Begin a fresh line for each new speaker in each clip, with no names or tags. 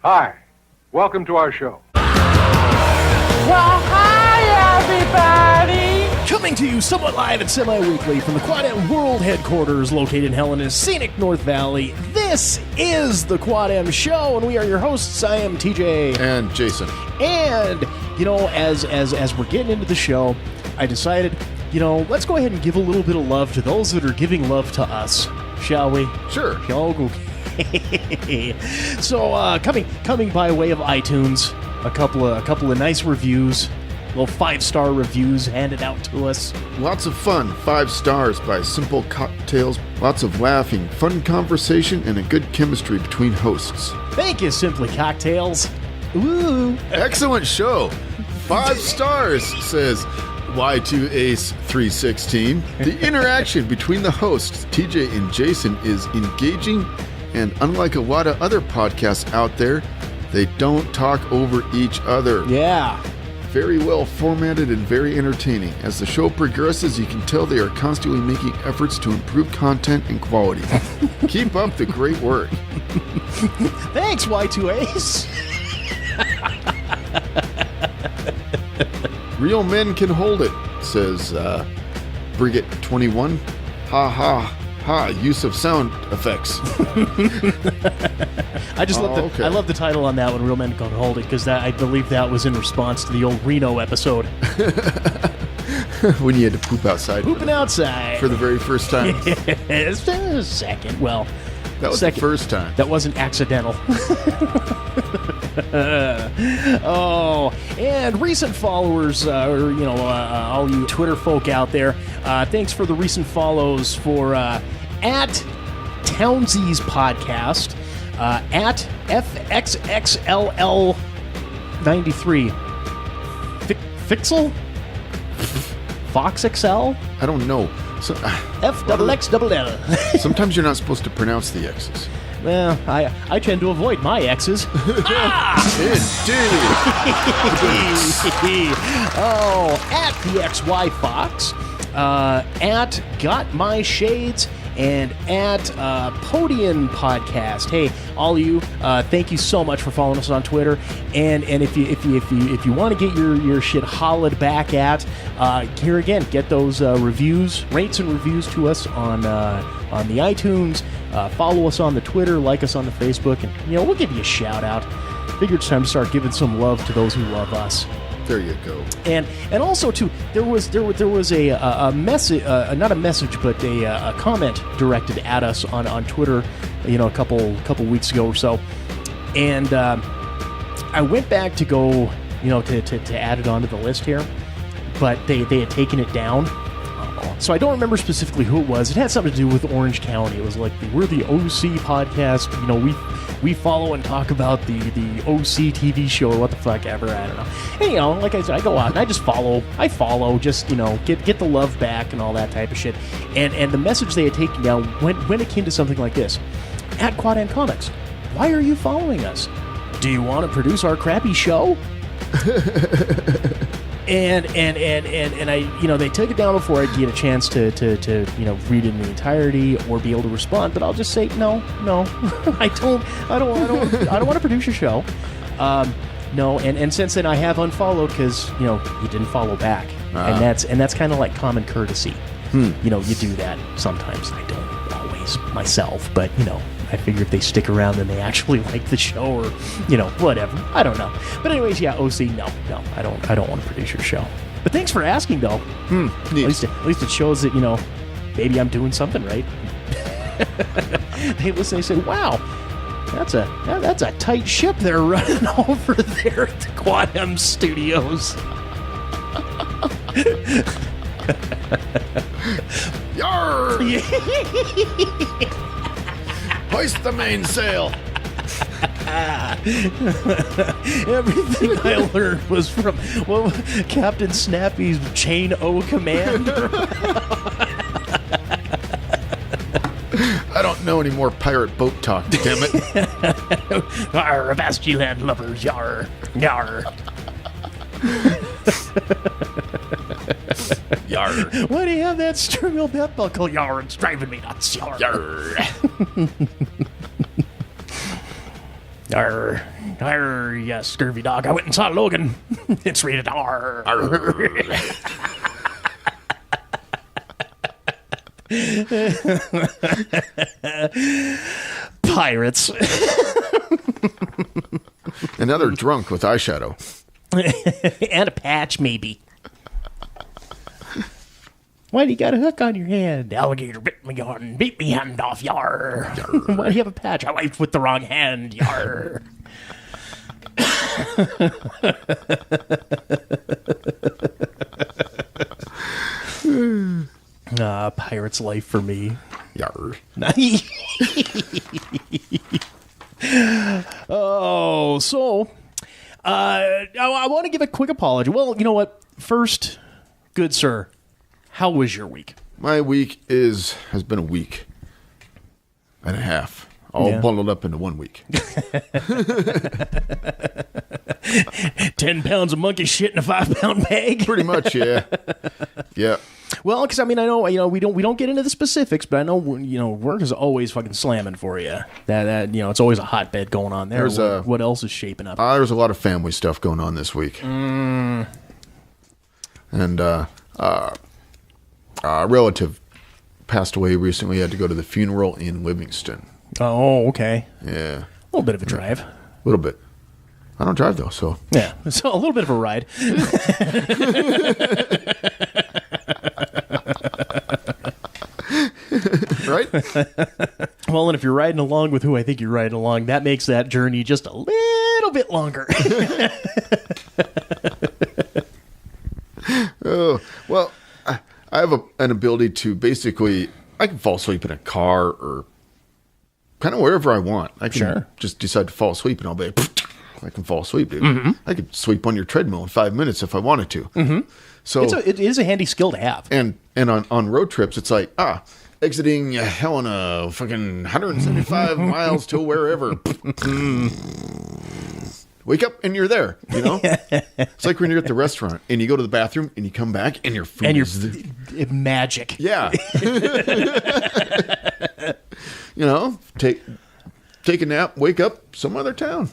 Hi. Welcome to our show.
Well, hi, everybody!
Coming to you somewhat live and semi-weekly from the Quad M World Headquarters located in Helena's scenic North Valley, this is the Quad M Show, and we are your hosts. I am TJ.
And Jason.
And, you know, as we're getting into the show, I decided, you know, let's go ahead and give a little bit of love to those that are giving love to us, shall we?
Sure.
Okay. So, coming by way of iTunes, a couple of nice reviews, little 5-star reviews handed out to us.
Lots of fun, 5 stars by Simple Cocktails. Lots of laughing, fun conversation, and a good chemistry between hosts.
Thank you, Simply Cocktails. Ooh.
Excellent show. 5 stars, says Y2 Ace 316. The interaction between the hosts, TJ and Jason, is engaging, and unlike a lot of other podcasts out there, they don't talk over each other.
Yeah.
Very well formatted and very entertaining. As the show progresses, you can tell they are constantly making efforts to improve content and quality. Keep up the great work.
Thanks, Y2 Ace.
Real men can hold it, says Brigit 21. Ha ha ha, use of sound effects.
I just
okay.
I love the title on that one, Real Men Can Hold It, because I believe that was in response to the old Reno episode.
When you had to poop outside.
Pooping outside.
For the very first time.
Yes, second. Well,
that was
second.
the first time.
That wasn't accidental. Oh, and recent followers, all you Twitter folk out there, thanks for the recent follows for at Townsy's podcast, at FXXLL93, Fixel? Fox XL?
I don't know. So,
FXXL.
sometimes you're not supposed to pronounce the X's.
Well, I tend to avoid my X's.
Indeed.
Oh, at the XY Fox, at Got My Shades, and at Podium Podcast. Hey, all of you, thank you so much for following us on Twitter. And if you want to get your shit hollowed back at, here again, get those reviews, rates and reviews to us on the iTunes. Follow us on the Twitter, like us on the Facebook, and we'll give you a shout out. Figured it's time to start giving some love to those who love us.
There you go.
And also too, there was a message, not a message, but a comment directed at us on Twitter, a couple weeks ago or so, and I went back to go, to add it onto the list here, but they had taken it down. So I don't remember specifically who it was. It had something to do with Orange County. It was like, we're the OC podcast. We follow and talk about the OC TV show or what the fuck ever. I don't know. And, like I said, I go out and I just follow. Just, get the love back and all that type of shit. And the message they had taken down went akin to something like this. At Quad M Comics, why are you following us? Do you want to produce our crappy show? And I, they took it down before I'd get a chance to read it in the entirety or be able to respond. But I'll just say no, I don't want to produce your show. No, and since then I have unfollowed because you didn't follow back, and that's kind of like common courtesy. You do that sometimes. I don't always myself, but I figure if they stick around then they actually like the show or whatever. I don't know. But anyways, yeah, OC, no, I don't want to produce your show. But thanks for asking though. At least it shows that maybe I'm doing something right. They listen, they say, wow, that's a tight ship they're running over there at the Quad M Studios.
Yarr! Hoist the mainsail.
Everything I learned was from Captain Snappy's Chain O command.
I don't know any more pirate boat talk, damn it.
Arr, avast ye land lubbers, yar, yar.
Yar.
Why do you have that string wheel belt buckle, yar? It's driving me nuts, yar.
Yar.
Arr, you scurvy dog. I went and saw Logan. It's rated R. Pirates.
Another drunk with eyeshadow.
And a patch, maybe. Why do you got a hook on your hand? Alligator bit me on, beat me hand off, yar. Why do you have a patch? I wiped with the wrong hand, yar. Pirate's life for me.
Yar.
Oh, so I want to give a quick apology. Well, you know what? First, good sir, how was your week?
My week has been a week and a half, all bundled up into 1 week.
10 pounds of monkey shit in a 5-pound bag.
Pretty much, yeah. Yeah.
Well, because I mean, I know we don't get into the specifics, but I know work is always fucking slamming for you. That it's always a hotbed going on there. What else is shaping up?
There's a lot of family stuff going on this week, and a relative passed away recently. Had to go to the funeral in Livingston.
Oh, okay.
Yeah,
a little bit of a drive.
A little bit. I don't drive though, so
yeah, so a little bit of a ride.
Right?
Well, and if you're riding along with who I think you're riding along, that makes that journey just a little bit longer.
Oh, well, I have an ability to basically, I can fall asleep in a car or kind of wherever I want. I can just decide to fall asleep and I'll be, I can fall asleep, dude. Mm-hmm. I could sleep on your treadmill in 5 minutes if I wanted to. Mm-hmm. So
it is a handy skill to have.
And on road trips, it's like, exiting Helena, fucking 175 miles to wherever. Wake up and you're there, It's like when you're at the restaurant and you go to the bathroom and you come back and your food is
magic.
Yeah. Take a nap, wake up, some other town.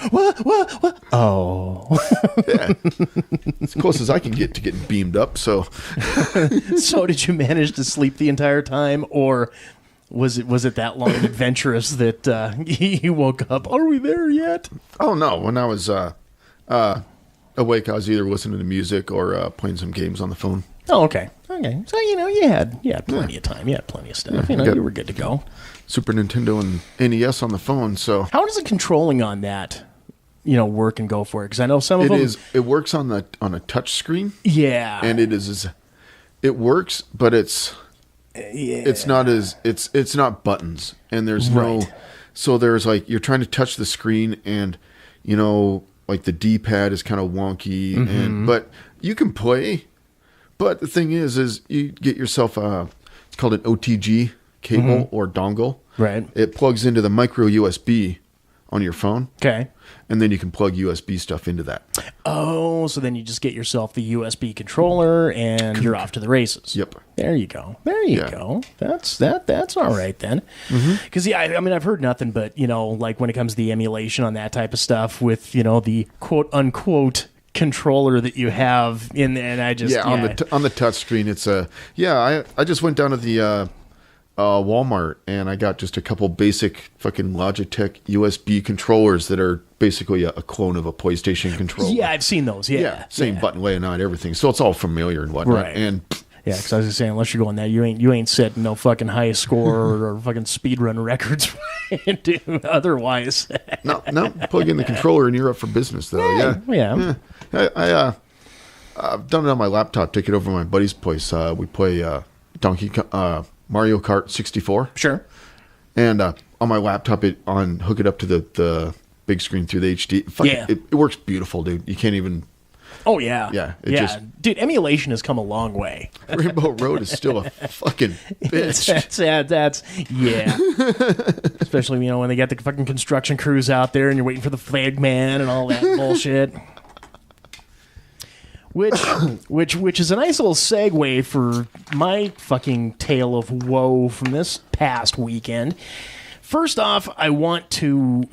What? Oh.
Yeah. As close as I can get to getting beamed up, so.
So did you manage to sleep the entire time, or was it that long and adventurous that you woke up? Are we there yet?
Oh, no. When I was awake, I was either listening to music or playing some games on the phone.
Oh, okay. Okay. So, you had plenty of time. You had plenty of stuff. You were good to go.
Super Nintendo and NES on the phone, so.
How does the controlling on that, work and go for it? Because I know some of them.
It works on a touch screen.
Yeah.
And it works, but it's not buttons. And there's so there's like, you're trying to touch the screen and, like the D-pad is kind of wonky but you can play. But the thing is you get yourself it's called an OTG cable or dongle.
Right.
It plugs into the micro USB on your phone.
Okay.
And then you can plug USB stuff into that.
Oh, so then you just get yourself the USB controller and you're off to the races.
Yep.
There you go. Go. That's all right then. Because I've heard nothing but like when it comes to the emulation on that type of stuff with the quote unquote controller that you have in there, and I just
on the touch screen it's I just went down to the Walmart and I got just a couple basic fucking Logitech USB controllers that are basically a clone of a PlayStation controller.
Yeah, I've seen those.
Same button layout, everything, so it's all familiar and whatnot.
Right.
And
yeah, because I was just saying, unless you're going that, you ain't setting no fucking high score or fucking speedrun records otherwise.
No, plug in the controller and you're up for business, though.
Yeah.
I've done it on my laptop. Take it over to my buddy's place. We play Mario Kart 64.
Sure.
And on my laptop, hook it up to the big screen through the HD. It works beautiful, dude. You can't even.
Oh yeah.
Yeah.
Dude, emulation has come a long way.
Rainbow Road is still a fucking bitch.
That's especially when they got the fucking construction crews out there and you're waiting for the flag man and all that bullshit. Which is a nice little segue for my fucking tale of woe from this past weekend. First off, I want to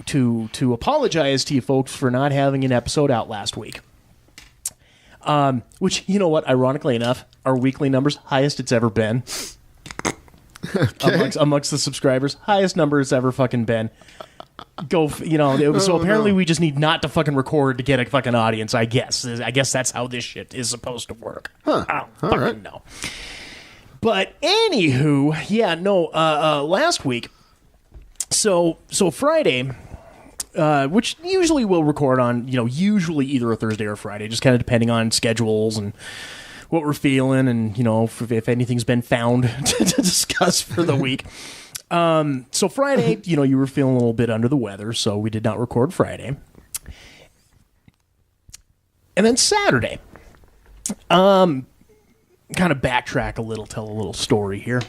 apologize to you folks for not having an episode out last week. Which, you know what, ironically enough, our weekly numbers, highest it's ever been. Okay. Amongst the subscribers, highest number it's ever fucking been. So apparently we just need not to fucking record to get a fucking audience, I guess. I guess that's how this shit is supposed to work.
Huh.
I don't fucking know. But anywho, last week, so Friday, which usually we'll record on, usually either a Thursday or Friday, just kind of depending on schedules and what we're feeling and, if anything's been found to discuss for the week. So Friday, you were feeling a little bit under the weather, so we did not record Friday. And then Saturday, kind of backtrack a little, tell a little story here.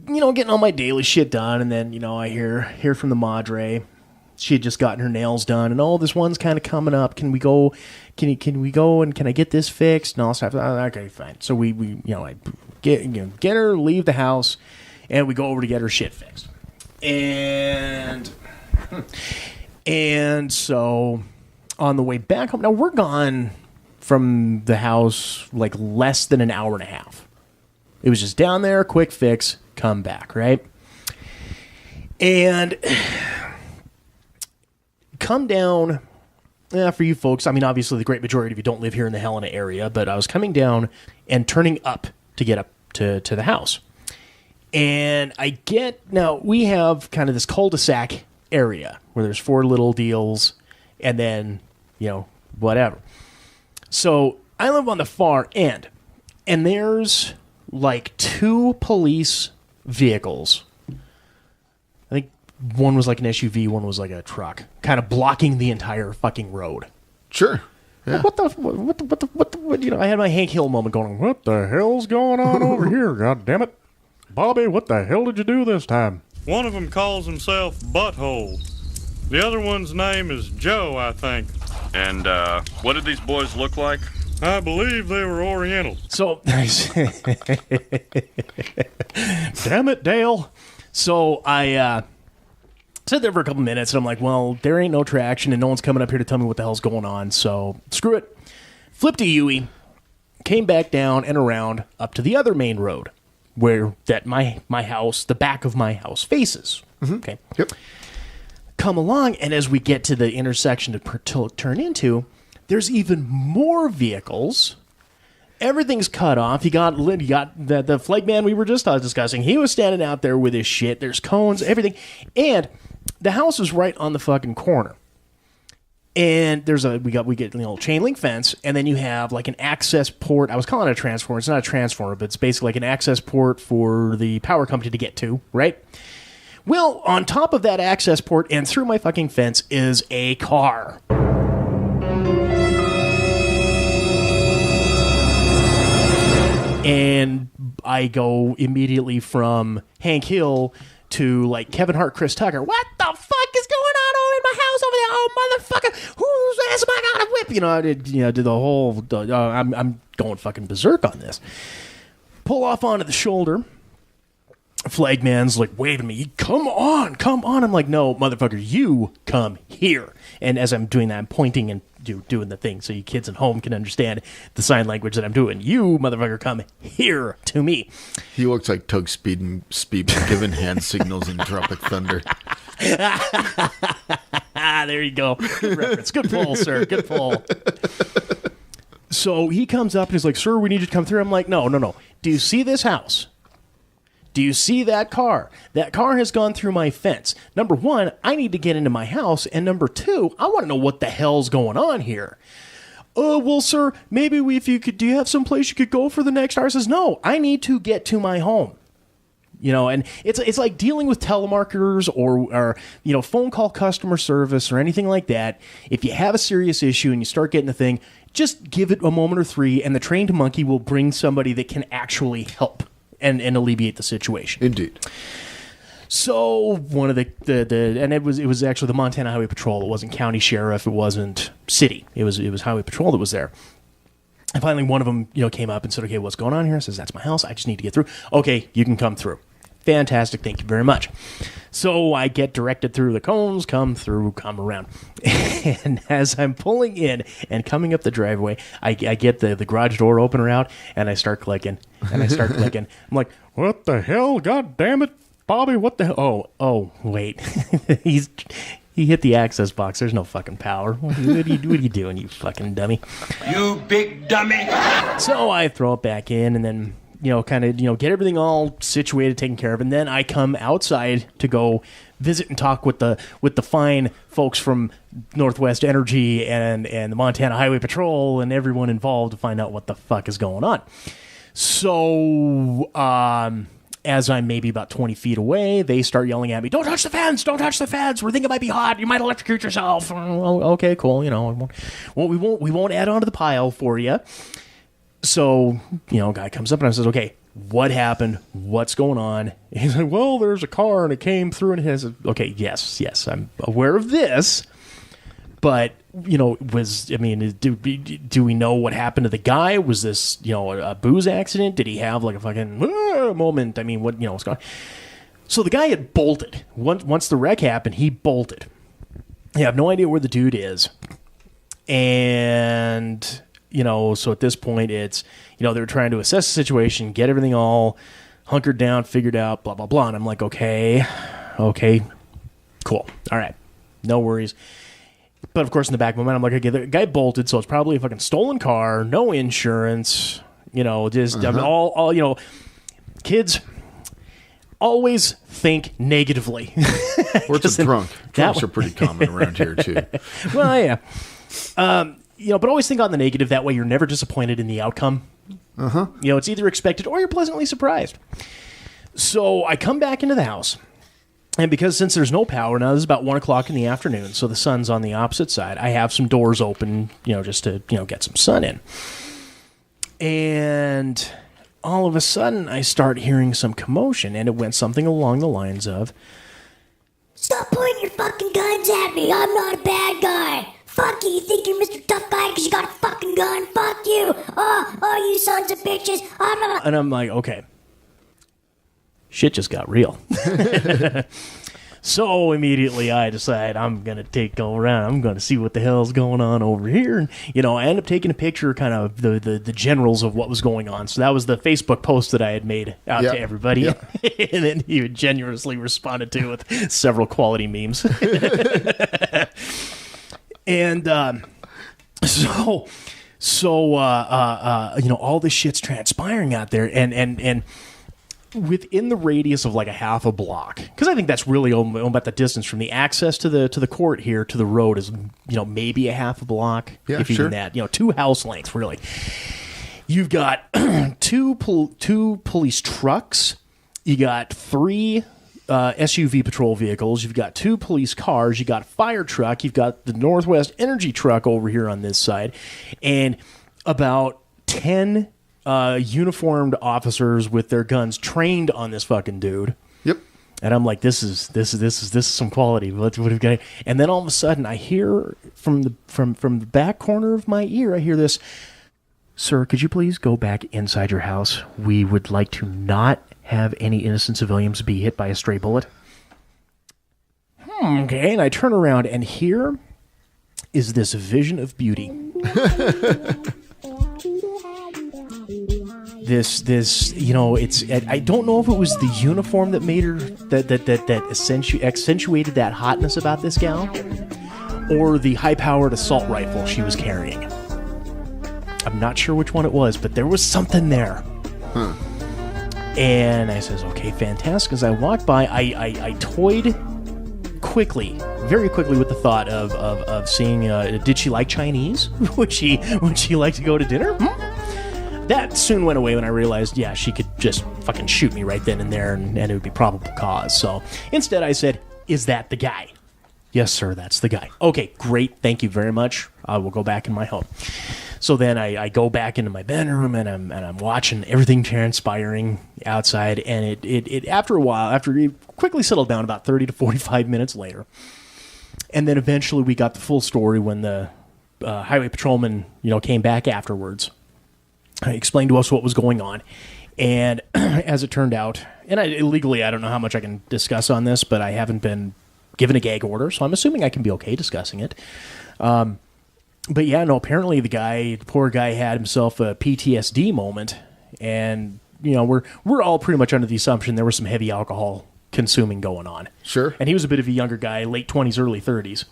Getting all my daily shit done, and then, I hear from the madre. She had just gotten her nails done, and this one's kind of coming up. Can we go? Can we go? And can I get this fixed? And all stuff. Okay, fine. So we I get her, leave the house, and we go over to get her shit fixed. And so on the way back home, now we're gone from the house like less than an hour and a half. It was just down there, quick fix, come back, right? And come down, for you folks, I mean, obviously the great majority of you don't live here in the Helena area, but I was coming down and turning up to get up to the house. And now we have kind of this cul-de-sac area where there's 4 little deals and then, whatever. So I live on the far end, and there's like 2 police vehicles. I think one was like an SUV, one was like a truck, kind of blocking the entire fucking road.
Sure. Yeah.
What I had my Hank Hill moment going, what the hell's going on over here? God damn it. Bobby, what the hell did you do this time?
One of them calls himself Butthole. The other one's name is Joe, I think.
And what did these boys look like?
I believe they were Oriental.
So, damn it, Dale. So I sat there for a couple minutes, and I'm like, well, there ain't no traction, and no one's coming up here to tell me what the hell's going on, so screw it. Flipped a U-ey, came back down and around up to the other main road, where that my house, the back of my house faces. Mm-hmm. Okay.
Yep.
Come along, and as we get to the intersection to turn into, there's even more vehicles. Everything's cut off. You got the flag man we were just discussing. He was standing out there with his shit. There's cones, everything. And the house is right on the fucking corner. And we get chain link fence, and then you have like an access port. I was calling it a transformer. It's not a transformer, but it's basically like an access port for the power company to get to, right? Well, on top of that access port and through my fucking fence is a car. And I go immediately from Hank Hill to like Kevin Hart, Chris Tucker. What the fuck is going on over in my house over there? Oh, motherfucker, whose ass am I gonna whip? I did the whole. I'm going fucking berserk on this. Pull off onto the shoulder. Flagman's like waving me. Come on. I'm like, no, motherfucker, you come here. And as I'm doing that, I'm pointing and doing the thing so you kids at home can understand the sign language that I'm doing. You, motherfucker, come here to me.
He looks like Tug Speedman giving hand signals in Tropic Thunder.
There you go. Good reference. Good pull, sir. Good pull. So he comes up and he's like, sir, we need you to come through. I'm like, no. Do you see this house? Do you see that car? That car has gone through my fence. Number 1, I need to get into my house. And number 2, I want to know what the hell's going on here. Well, sir, maybe do you have some place you could go for the next hour? I says, no, I need to get to my home. And it's like dealing with telemarketers or phone call customer service or anything like that. If you have a serious issue and you start getting the thing, just give it a moment or 3, and the trained monkey will bring somebody that can actually help and alleviate the situation.
Indeed.
So one of the and it was actually the Montana Highway Patrol. It wasn't county sheriff. It wasn't city. It was Highway Patrol that was there. And finally, one of them came up and said, "Okay, what's going on here?" I says, "That's my house. I just need to get through." Okay, you can come through. fantastic. Thank you very much. So I get directed through the cones, come around. And as I'm pulling in and coming up the driveway, I get the garage door opener out, and I start clicking. I'm like, what the hell? God damn it, Bobby, what the hell? Oh, wait. He hit the access box. There's no fucking power. What are you doing, you fucking dummy?
You big dummy!
So I throw it back in, and then, get everything all situated, taken care of, and then I come outside to go visit and talk with the fine folks from Northwest Energy and the Montana Highway Patrol and everyone involved to find out what the fuck is going on. So, as I'm maybe about 20 feet away, they start yelling at me, "Don't touch the fence! Don't touch the fence! We think it might be hot. You might electrocute yourself." Oh, okay, cool. We won't add on to the pile for you. So, guy comes up and I says, "Okay, what happened? What's going on?" He's like, "Well, there's a car and it came through and it has." Okay, yes, I'm aware of this, but do we know what happened to the guy? Was this a booze accident? Did he have like a fucking moment? I mean, what's going on? So the guy had bolted once the wreck happened. He bolted. I have no idea where the dude is, and. So at this point, it's, they're trying to assess the situation, get everything all hunkered down, figured out, blah, blah, blah. And I'm like, okay, cool. All right. No worries. But of course, in the back of my mind, I'm like, okay, the guy bolted, so it's probably a fucking stolen car, no insurance, all kids always think negatively.
Or it's a drunk. Drunks are pretty common around here, too.
Well, yeah. But always think on the negative. That way you're never disappointed in the outcome. Uh-huh. It's either expected or you're pleasantly surprised. So I come back into the house. And because since there's no power, now this is about 1 o'clock in the afternoon, so the sun's on the opposite side, I have some doors open, just to, get some sun in. And all of a sudden, I start hearing some commotion, and it went something along the lines of,
"Stop pointing your fucking guns at me. I'm not a bad guy. Fuck you. You think you're Mr. Tough Guy because you got a fucking gun? Fuck you. Oh, you sons of bitches.
And I'm like, okay. Shit just got real. So immediately I decide I'm going to go around. I'm going to see what the hell's going on over here. And, I end up taking a picture kind of the generals of what was going on. So that was the Facebook post that I had made out to everybody. Yep. And then he generously responded to with several quality memes. And all this shit's transpiring out there, and within the radius of like a half a block, because I think that's really about the distance from the access to the court here to the road is maybe a half a block, if even that. 2 house lengths really. You've got two police trucks. You got 3. SUV patrol vehicles. You've got 2 police cars. You got a fire truck. You've got the Northwest Energy truck over here on this side, and about 10 uniformed officers with their guns trained on this fucking dude.
Yep.
And I'm like, this is some quality. What have got? And then all of a sudden, I hear from the back corner of my ear, I hear this. "Sir, could you please go back inside your house? We would like to not have any innocent civilians be hit by a stray bullet." Okay, and I turn around, and here is this vision of beauty. This, it's. I don't know if it was the uniform that made her that accentuated that hotness about this gal, or the high-powered assault rifle she was carrying. I'm not sure which one it was, but there was something there. Huh. And I says, okay, fantastic. As I walked by, I toyed very quickly with the thought of seeing, did she like Chinese? Would she like to go to dinner? That soon went away when I realized, yeah, she could just fucking shoot me right then and there, and it would be probable cause. So instead I said, is that the guy? Yes, sir, that's the guy. Okay, great. Thank you very much. I will go back in my home. So then I go back into my bedroom, and I'm watching everything transpiring outside, and it after a while, after it quickly settled down about 30 to 45 minutes later, and then eventually we got the full story when the highway patrolman came back afterwards. He explained to us what was going on, And as it turned out, and legally I don't know how much I can discuss on this, but I haven't been given a gag order, so I'm assuming I can be okay discussing it. But yeah, no, apparently the poor guy had himself a PTSD moment, and we're all pretty much under the assumption there was some heavy alcohol consuming going on.
Sure.
And he was a bit of a younger guy, late 20s, early 30s.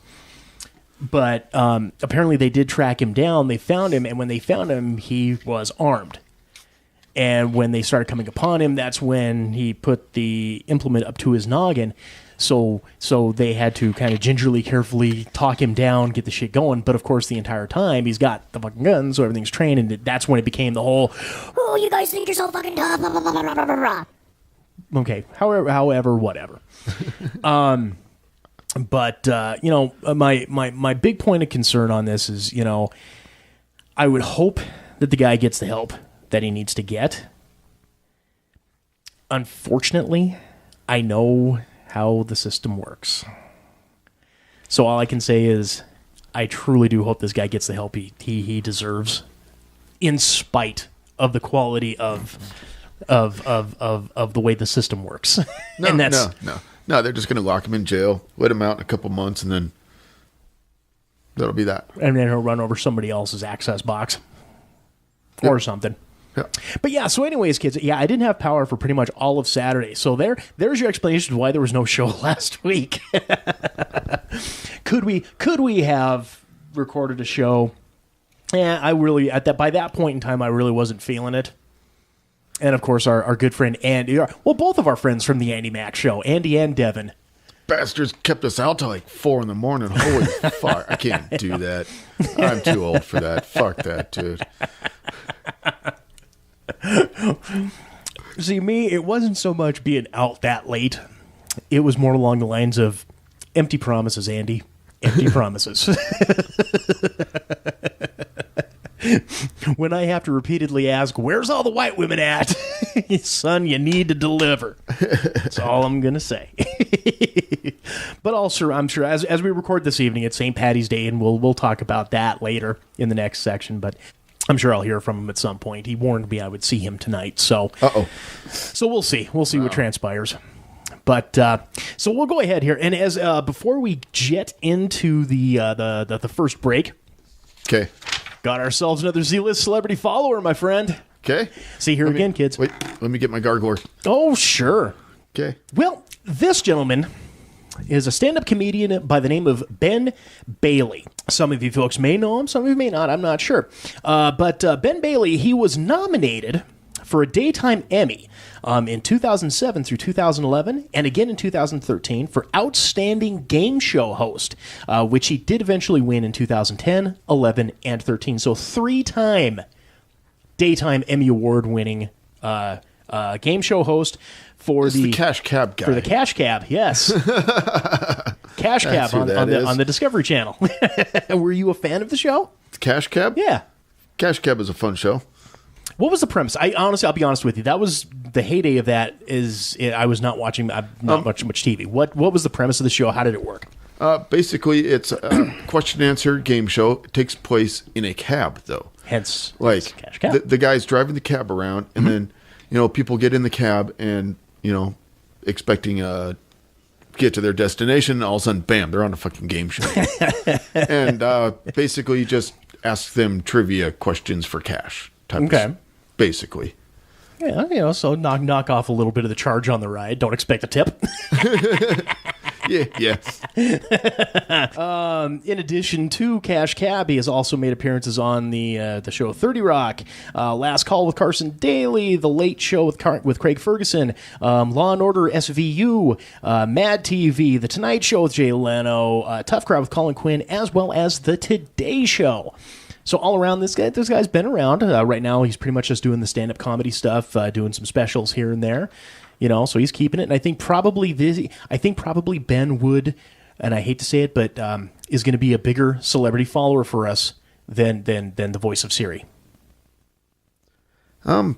But apparently they did track him down. They found him, and when they found him, he was armed. And when they started coming upon him, that's when he put the implement up to his noggin. So they had to kind of gingerly, carefully talk him down, get the shit going. But of course, the entire time, he's got the fucking gun, so everything's trained, and that's when it became the whole,
Oh, you guys think you're so fucking tough. Blah, blah, blah, blah, blah, blah, blah.
okay, however, whatever. But my big point of concern on this is, I would hope that the guy gets the help that he needs to get. Unfortunately, I know how the system works. So all I can say is I truly do hope this guy gets the help he deserves, in spite of the quality of the way the system works.
No, they're just going to lock him in jail, let him out in a couple months, and then that'll be that.
And then he'll run over somebody else's access box or something.
Yeah.
But yeah, so anyways, kids, I didn't have power for pretty much all of Saturday. So there's your explanation of why there was no show last week. Could we have recorded a show? I really by that point in time I really wasn't feeling it. And of course our good friend Andy, both of our friends from the Andy Mac show, Andy and Devin.
Bastards kept us out till like 4 a.m. Holy fuck. I can't do that. I'm too old for that. Fuck that, dude.
See, me, it wasn't so much being out that late. It was more along the lines of empty promises, Andy. Empty promises. When I have to repeatedly ask, where's all the white women at? Son, you need to deliver. That's all I'm going to say. But also, I'm sure, as we record this evening, it's St. Paddy's Day, and we'll talk about that later in the next section, but I'm sure I'll hear from him at some point. He warned me I would see him tonight, so we'll see. We'll see what transpires. But so we'll go ahead here, and as before we jet into the first break,
Okay.
got ourselves another Z-list celebrity follower, my friend.
Okay.
See here again, kids.
Wait, let me get my gargler.
Oh, sure.
Okay.
Well, this gentleman is a stand-up comedian by the name of Ben Bailey. Some of you folks may know him, some of you may not, I'm not sure. But Ben Bailey, he was nominated for a Daytime Emmy in 2007 through 2011, and again in 2013 for Outstanding Game Show Host, which he did eventually win in 2010, 11, and 13. So 3-time Daytime Emmy Award-winning game show host for
the Cash Cab guy.
For the Cash Cab, yes. Cash Cab on the Discovery Channel. Were you a fan of the show?
Cash Cab?
Yeah.
Cash Cab is a fun show.
What was the premise? I'll be honest with you. That was the heyday of that. I was not watching not much TV. What was the premise of the show? How did it work?
Basically, it's a question and answer game show. It takes place in a cab, though.
Hence,
like
Cash Cab.
The guy's driving the cab around, and then people get in the cab and expecting get to their destination, and all of a sudden, bam, they're on a fucking game show. And basically, just ask them trivia questions for cash.
Okay.
Basically.
Yeah, so knock off a little bit of the charge on the ride. Don't expect a tip.
Yeah.
In addition to Cash Cab, he has also made appearances on the show 30 Rock, Last Call with Carson Daly, The Late Show with Craig Ferguson, Law and Order SVU, Mad TV, The Tonight Show with Jay Leno, Tough Crowd with Colin Quinn, as well as The Today Show. So all around, this guy's been around. Right now, he's pretty much just doing the stand-up comedy stuff, doing some specials here and there. So he's keeping it. And I think probably Ben would, and I hate to say it, but is going to be a bigger celebrity follower for us than the voice of Siri.
Who?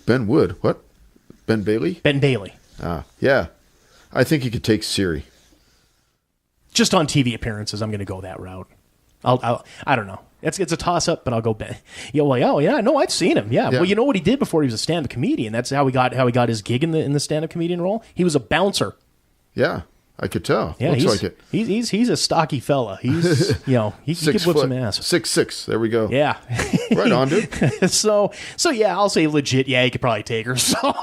Ben Wood. What? Ben Bailey?
Ben Bailey.
Yeah. I think he could take Siri.
Just on TV appearances, I'm going to go that route. I don't know. It's a toss up, but I'll go Ben. Yeah, well, no, I've seen him. Yeah. Well, you know what he did before he was a stand up comedian? That's how he got his gig in the stand up comedian role. He was a bouncer.
Yeah, I could tell.
Yeah,
Looks like it.
He's a stocky fella. He's he could whip some ass.
6'6". There we go.
Yeah.
Right on, dude.
So yeah, I'll say legit. Yeah, he could probably take her. So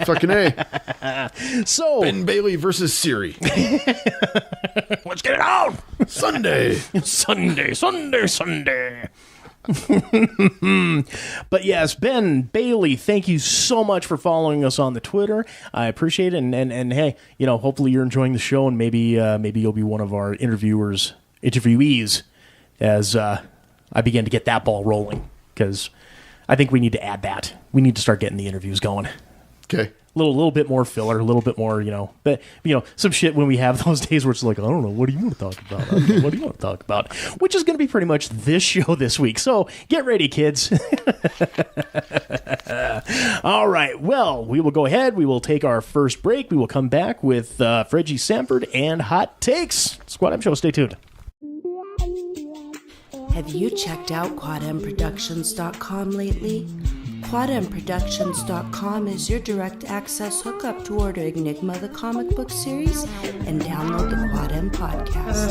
fucking A.
So
Ben Bailey versus Siri.
let's get it on.
Sunday.
Sunday. But yes, Ben Bailey, thank you so much for following us on the Twitter. I appreciate it, and hey, hopefully you're enjoying the show, and maybe you'll be one of our interviewees as I begin to get that ball rolling, because I think we need to add that. We need to start getting the interviews going.
Okay.
A little bit more filler, a little bit more, but some shit when we have those days where it's like, I don't know, what do you want to talk about? I don't know, what do you want to talk about? Which is going to be pretty much this show this week. So get ready, kids. All right. Well, we will go ahead. We will take our first break. We will come back with Fredgy Sanford and Hot Takes. Squad M Show. Stay tuned.
Have you checked out quadmproductions.com lately? quadmproductions.com is your direct access hookup to order Enigma the comic book series and download the Quad M podcast.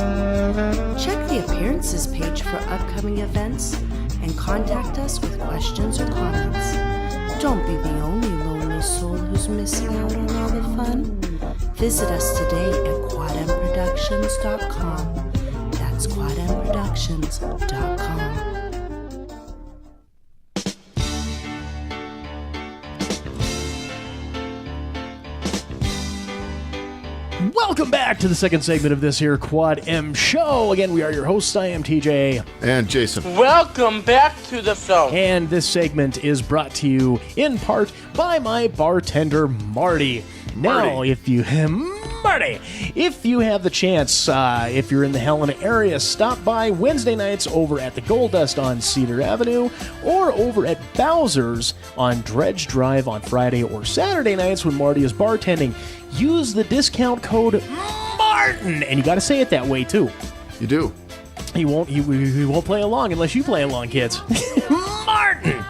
Check the appearances page for upcoming events and contact us with questions or comments. Don't be the only lonely soul who's missing out on all the fun. Visit us today at quadmproductions.com. That's quadmproductions.com.
Welcome back to the second segment of this here Quad M Show. Again, we are your hosts. I am TJ.
And Jason.
Welcome back to the show.
And this segment is brought to you in part by my bartender, Marty. Now, if you have the chance, if you're in the Helena area, stop by Wednesday nights over at the Gold Dust on Cedar Avenue or over at Bowser's on Dredge Drive on Friday or Saturday nights when Marty is bartending. Use the discount code MARTIN, and you got to say it that way too.
You do.
He won't play along unless you play along, kids. Martin!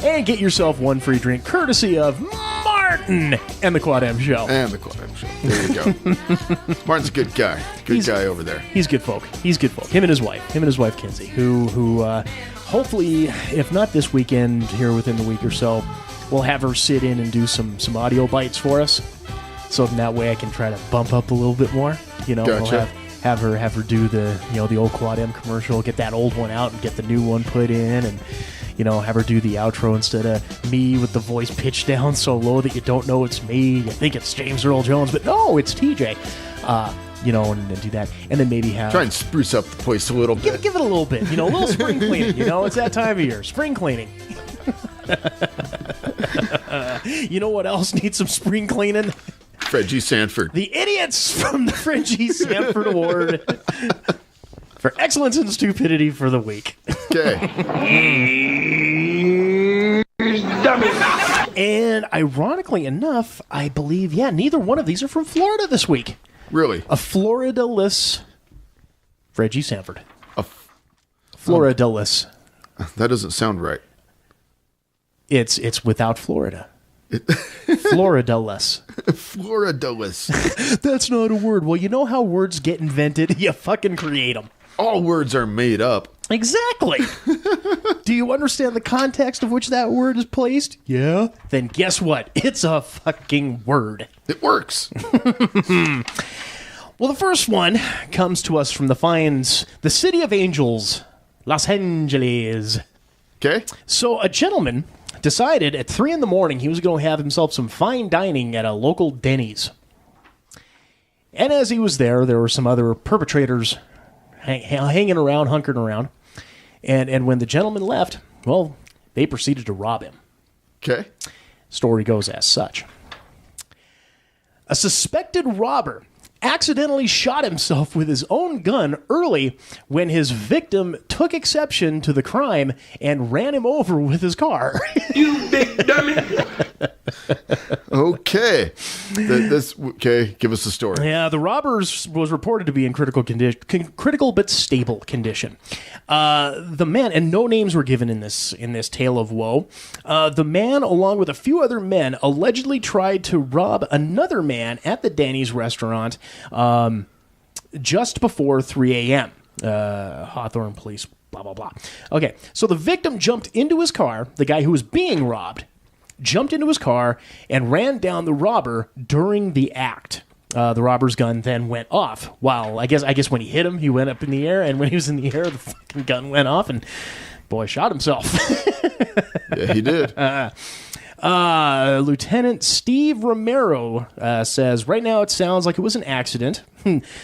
And get yourself one free drink courtesy of Martin and the Quad M Show.
And the Quad M Show. There you go. Martin's a good guy. Good guy over there.
He's good folk. Him and his wife Kinsey, who hopefully, if not this weekend, here within the week or so, we'll have her sit in and do some audio bites for us. So that way I can try to bump up a little bit more.
Gotcha.
We'll have her do the the old Quad M commercial, get that old one out and get the new one put in, and have her do the outro instead of me with the voice pitched down so low that you don't know it's me. You think it's James Earl Jones, but no, it's TJ. And do that, and then maybe have
try and spruce up the place a little bit.
Give it a little bit, a little spring cleaning. It's that time of year, spring cleaning. You know what else needs some spring cleaning?
Fredgy Sanford.
The idiots from the Fredgy Sanford Award for excellence and stupidity for the week.
Okay.
And ironically enough, I believe, neither one of these are from Florida this week.
Really?
A Florida-less Fredgy Sanford. Florida-less.
That doesn't sound right.
It's without Florida. Florida-less.
Florida-less.
That's not a word. Well, you know how words get invented? You fucking create them.
All words are made up.
Exactly. Do you understand the context of which that word is placed? Yeah. Then guess what? It's a fucking word.
It works.
Well, the first one comes to us from the City of Angels, Los Angeles.
Okay.
So a gentleman decided at 3 a.m. he was going to have himself some fine dining at a local Denny's. And as he was there were some other perpetrators hanging around, hunkering around. And when the gentleman left, well, they proceeded to rob him.
Okay.
Story goes as such. A suspected robber accidentally shot himself with his own gun early when his victim took exception to the crime and ran him over with his car.
You big dummy.
Okay. Okay, give us the story.
Yeah, the robbers was reported to be in critical but stable condition. The man, and no names were given in this tale of woe. The man, along with a few other men, allegedly tried to rob another man at the Denny's restaurant just before 3 a.m. Hawthorne police, blah, blah, blah. Okay, so the victim jumped into his car, the guy who was being robbed, jumped into his car and ran down the robber during the act. The robber's gun then went off. While I guess when he hit him, he went up in the air, and when he was in the air, the fucking gun went off, and boy shot himself.
Yeah, he did.
Lieutenant Steve Romero says, right now it sounds like it was an accident.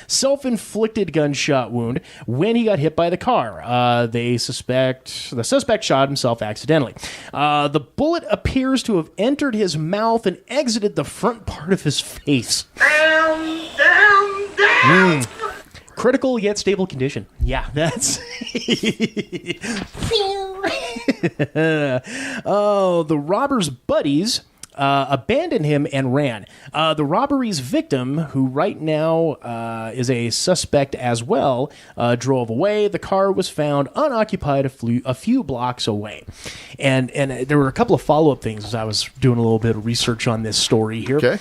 Self-inflicted gunshot wound when he got hit by the car. The suspect shot himself accidentally. The bullet appears to have entered his mouth and exited the front part of his face. Critical yet stable condition. Yeah, that's... Oh, the robber's buddies abandoned him and ran. The robbery's victim, who right now is a suspect as well, drove away. The car was found unoccupied a few blocks away. And there were a couple of follow-up things as I was doing a little bit of research on this story here.
Okay.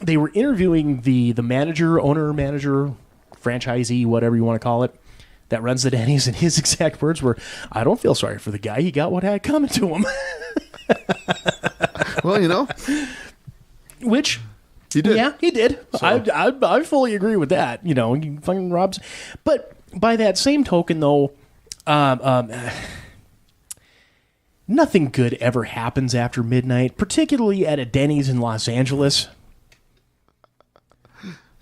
They were interviewing the owner-manager, franchisee, whatever you want to call it, that runs the Denny's, and his exact words were, "I don't feel sorry for the guy. He got what had coming to him."
Well,
Which,
he did.
yeah, he did.
So.
I fully agree with that. He fucking robs. But by that same token, though, nothing good ever happens after midnight, particularly at a Denny's in Los Angeles.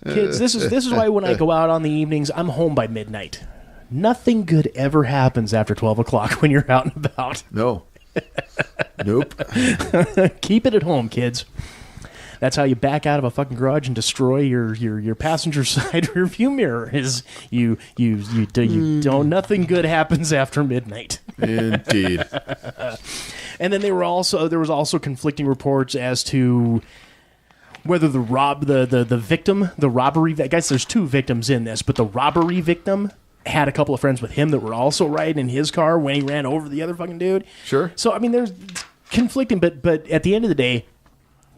Kids, this is why when I go out on the evenings, I'm home by midnight. Nothing good ever happens after 12 o'clock when you're out and about.
No. Nope.
Keep it at home, kids. That's how you back out of a fucking garage and destroy your passenger side rear mirror. Is you don't. Nothing good happens after midnight.
Indeed.
And then there was also conflicting reports as to whether the victim, the robbery. I guess there's two victims in this, but the robbery victim had a couple of friends with him that were also riding in his car when he ran over the other fucking dude.
Sure.
So I mean, there's conflicting, but at the end of the day,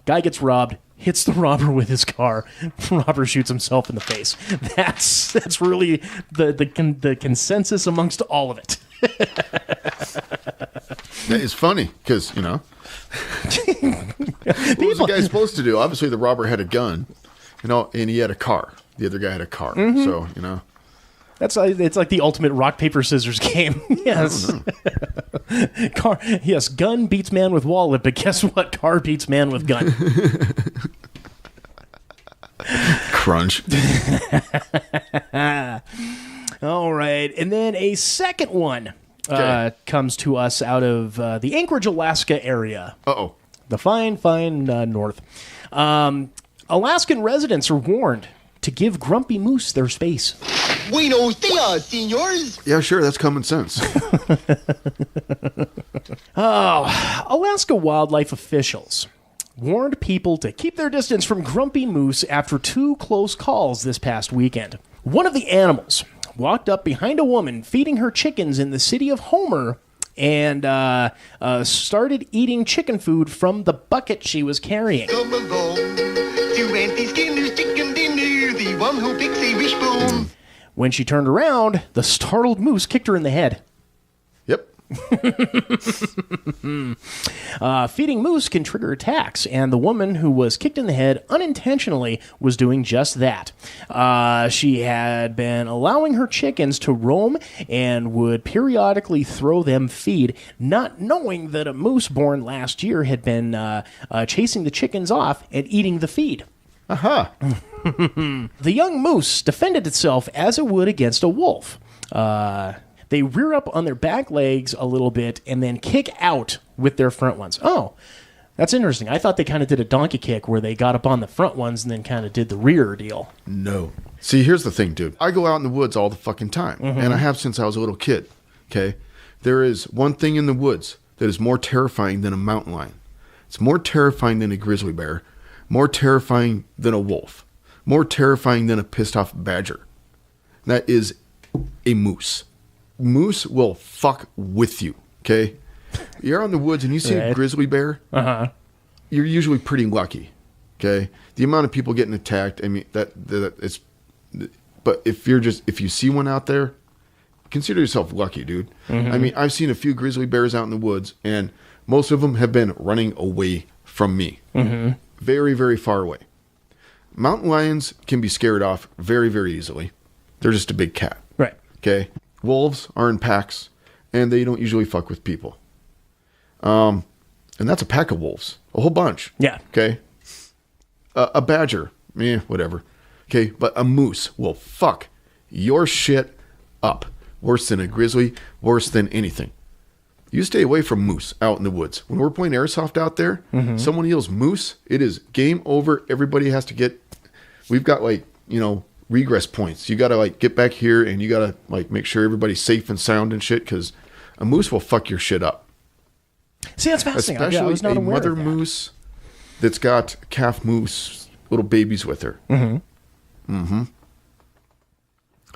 guy gets robbed, hits the robber with his car, robber shoots himself in the face. That's really the consensus amongst all of it.
It's funny because what was the guy supposed to do? Obviously, the robber had a gun, and he had a car. The other guy had a car, so
it's like the ultimate rock paper scissors game. Yes, car. Yes, gun beats man with wallet, but guess what? Car beats man with gun.
Crunch.
All right, and then a second one comes to us out of the Anchorage, Alaska area.
Uh-oh.
The fine north. Alaskan residents are warned to give grumpy moose their space.
Buenos dias, senors.
Yeah, sure, that's common sense.
Alaska wildlife officials warned people to keep their distance from grumpy moose after two close calls this past weekend. One of the animals walked up behind a woman feeding her chickens in the city of Homer and started eating chicken food from the bucket she was carrying.
Come along to Auntie Skinner's chicken dinner, the one who picks a wishbone.
When she turned around, the startled moose kicked her in the head.
Yep.
Feeding moose can trigger attacks, and the woman who was kicked in the head unintentionally was doing just that. She had been allowing her chickens to roam and would periodically throw them feed, not knowing that a moose born last year had been chasing the chickens off and eating the feed.
Aha.
The young moose defended itself as it would against a wolf. They rear up on their back legs a little bit and then kick out with their front ones. Oh, That's interesting. I thought they kind of did a donkey kick where they got up on the front ones and then kind of did the rear deal.
No. See, here's the thing, dude. I go out in the woods all the fucking time, and I have since I was a little kid, okay? There is one thing in the woods that is more terrifying than a mountain lion. It's more terrifying than a grizzly bear, more terrifying than a wolf, more terrifying than a pissed-off badger. That is a moose. Moose will fuck with you, okay? You're out in the woods and you see a grizzly bear, you're usually pretty lucky, okay? The amount of people getting attacked, I mean, that it's... But if you see one out there, consider yourself lucky, dude. I mean, I've seen a few grizzly bears out in the woods, and most of them have been running away from me. Very, very far away. Mountain lions can be scared off very, very easily. They're just a big cat.
Right.
Okay? Wolves are in packs, and they don't usually fuck with people. And that's a pack of wolves. A whole bunch.
Yeah.
Okay? A badger. Whatever. Okay? But a moose will fuck your shit up. Worse than a grizzly. Worse than anything. You stay away from moose out in the woods. When we're playing airsoft out there, someone yells moose, it is game over. Everybody has to get... We've got regress points. You got to get back here and you got to make sure everybody's safe and sound and shit, because a moose will fuck your shit up.
See, that's fascinating.
Especially
I was not
a
aware
mother
of that.
moose that's got calf moose little babies with her.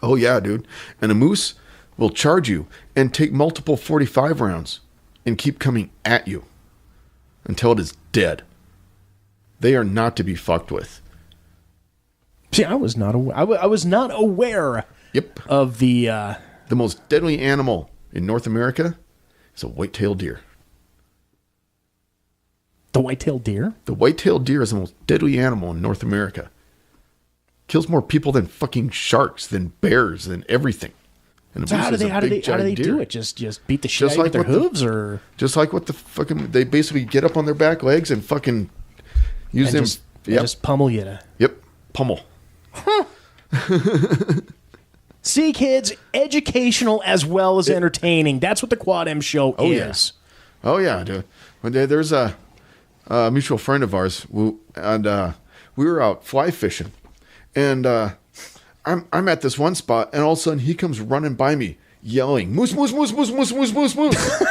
Oh yeah, dude. And a moose will charge you and take multiple 45 rounds and keep coming at you until it is dead. They are not to be fucked with.
See, I was not aware. I was not aware.
Yep.
Of the
most deadly animal in North America is a white-tailed deer.
The white-tailed deer?
The white-tailed deer is the most deadly animal in North America. Kills more people than fucking sharks, than bears, than everything. And
So how do they do it? Just beat the shit out with their hooves, or
just like what the fucking they basically get up on their back legs and fucking use them.
Just pummel you to.
Yep, pummel.
See, kids, educational as well as entertaining. That's what the Quad M show is.
Oh yeah, dude. One day there's a mutual friend of ours, we were out fly fishing, and I'm at this one spot, and all of a sudden he comes running by me, yelling, "Moose, moose, moose, moose, moose, moose, moose, moose!"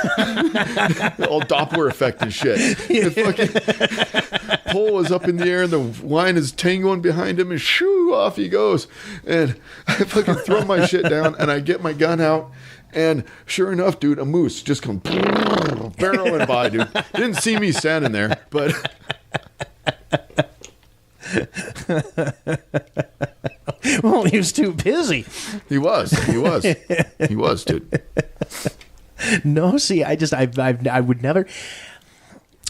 All Doppler effect and shit. The fucking pole is up in the air, and the line is tangling behind him, and shoo, off he goes. And I fucking throw my shit down, and I get my gun out, and sure enough, dude, a moose just comes barreling by, dude. Didn't see me standing there, but...
Well, he was too busy.
He was, dude.
No, see, I would never.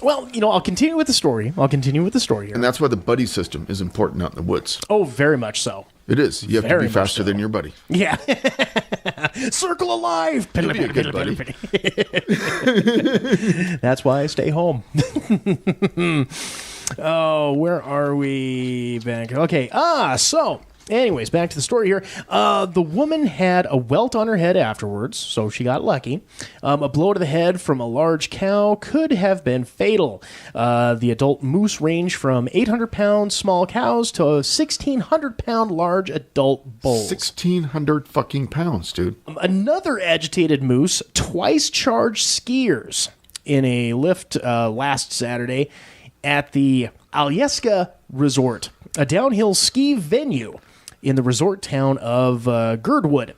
Well, I'll continue with the story. Here.
And that's why the buddy system is important out in the woods.
Oh, very much so.
It is. You have to be faster than your buddy.
Yeah. Circle of life.
You'll be a good buddy.
That's why I stay home. Oh, where are we? Back. Okay. So... Anyways, back to the story here. The woman had a welt on her head afterwards, so she got lucky. A blow to the head from a large cow could have been fatal. The adult moose ranged from 800-pound small cows to 1,600-pound large adult bulls.
1,600 fucking pounds, dude.
Another agitated moose twice charged skiers in a lift last Saturday at the Alyeska Resort, a downhill ski venue in the resort town of Girdwood.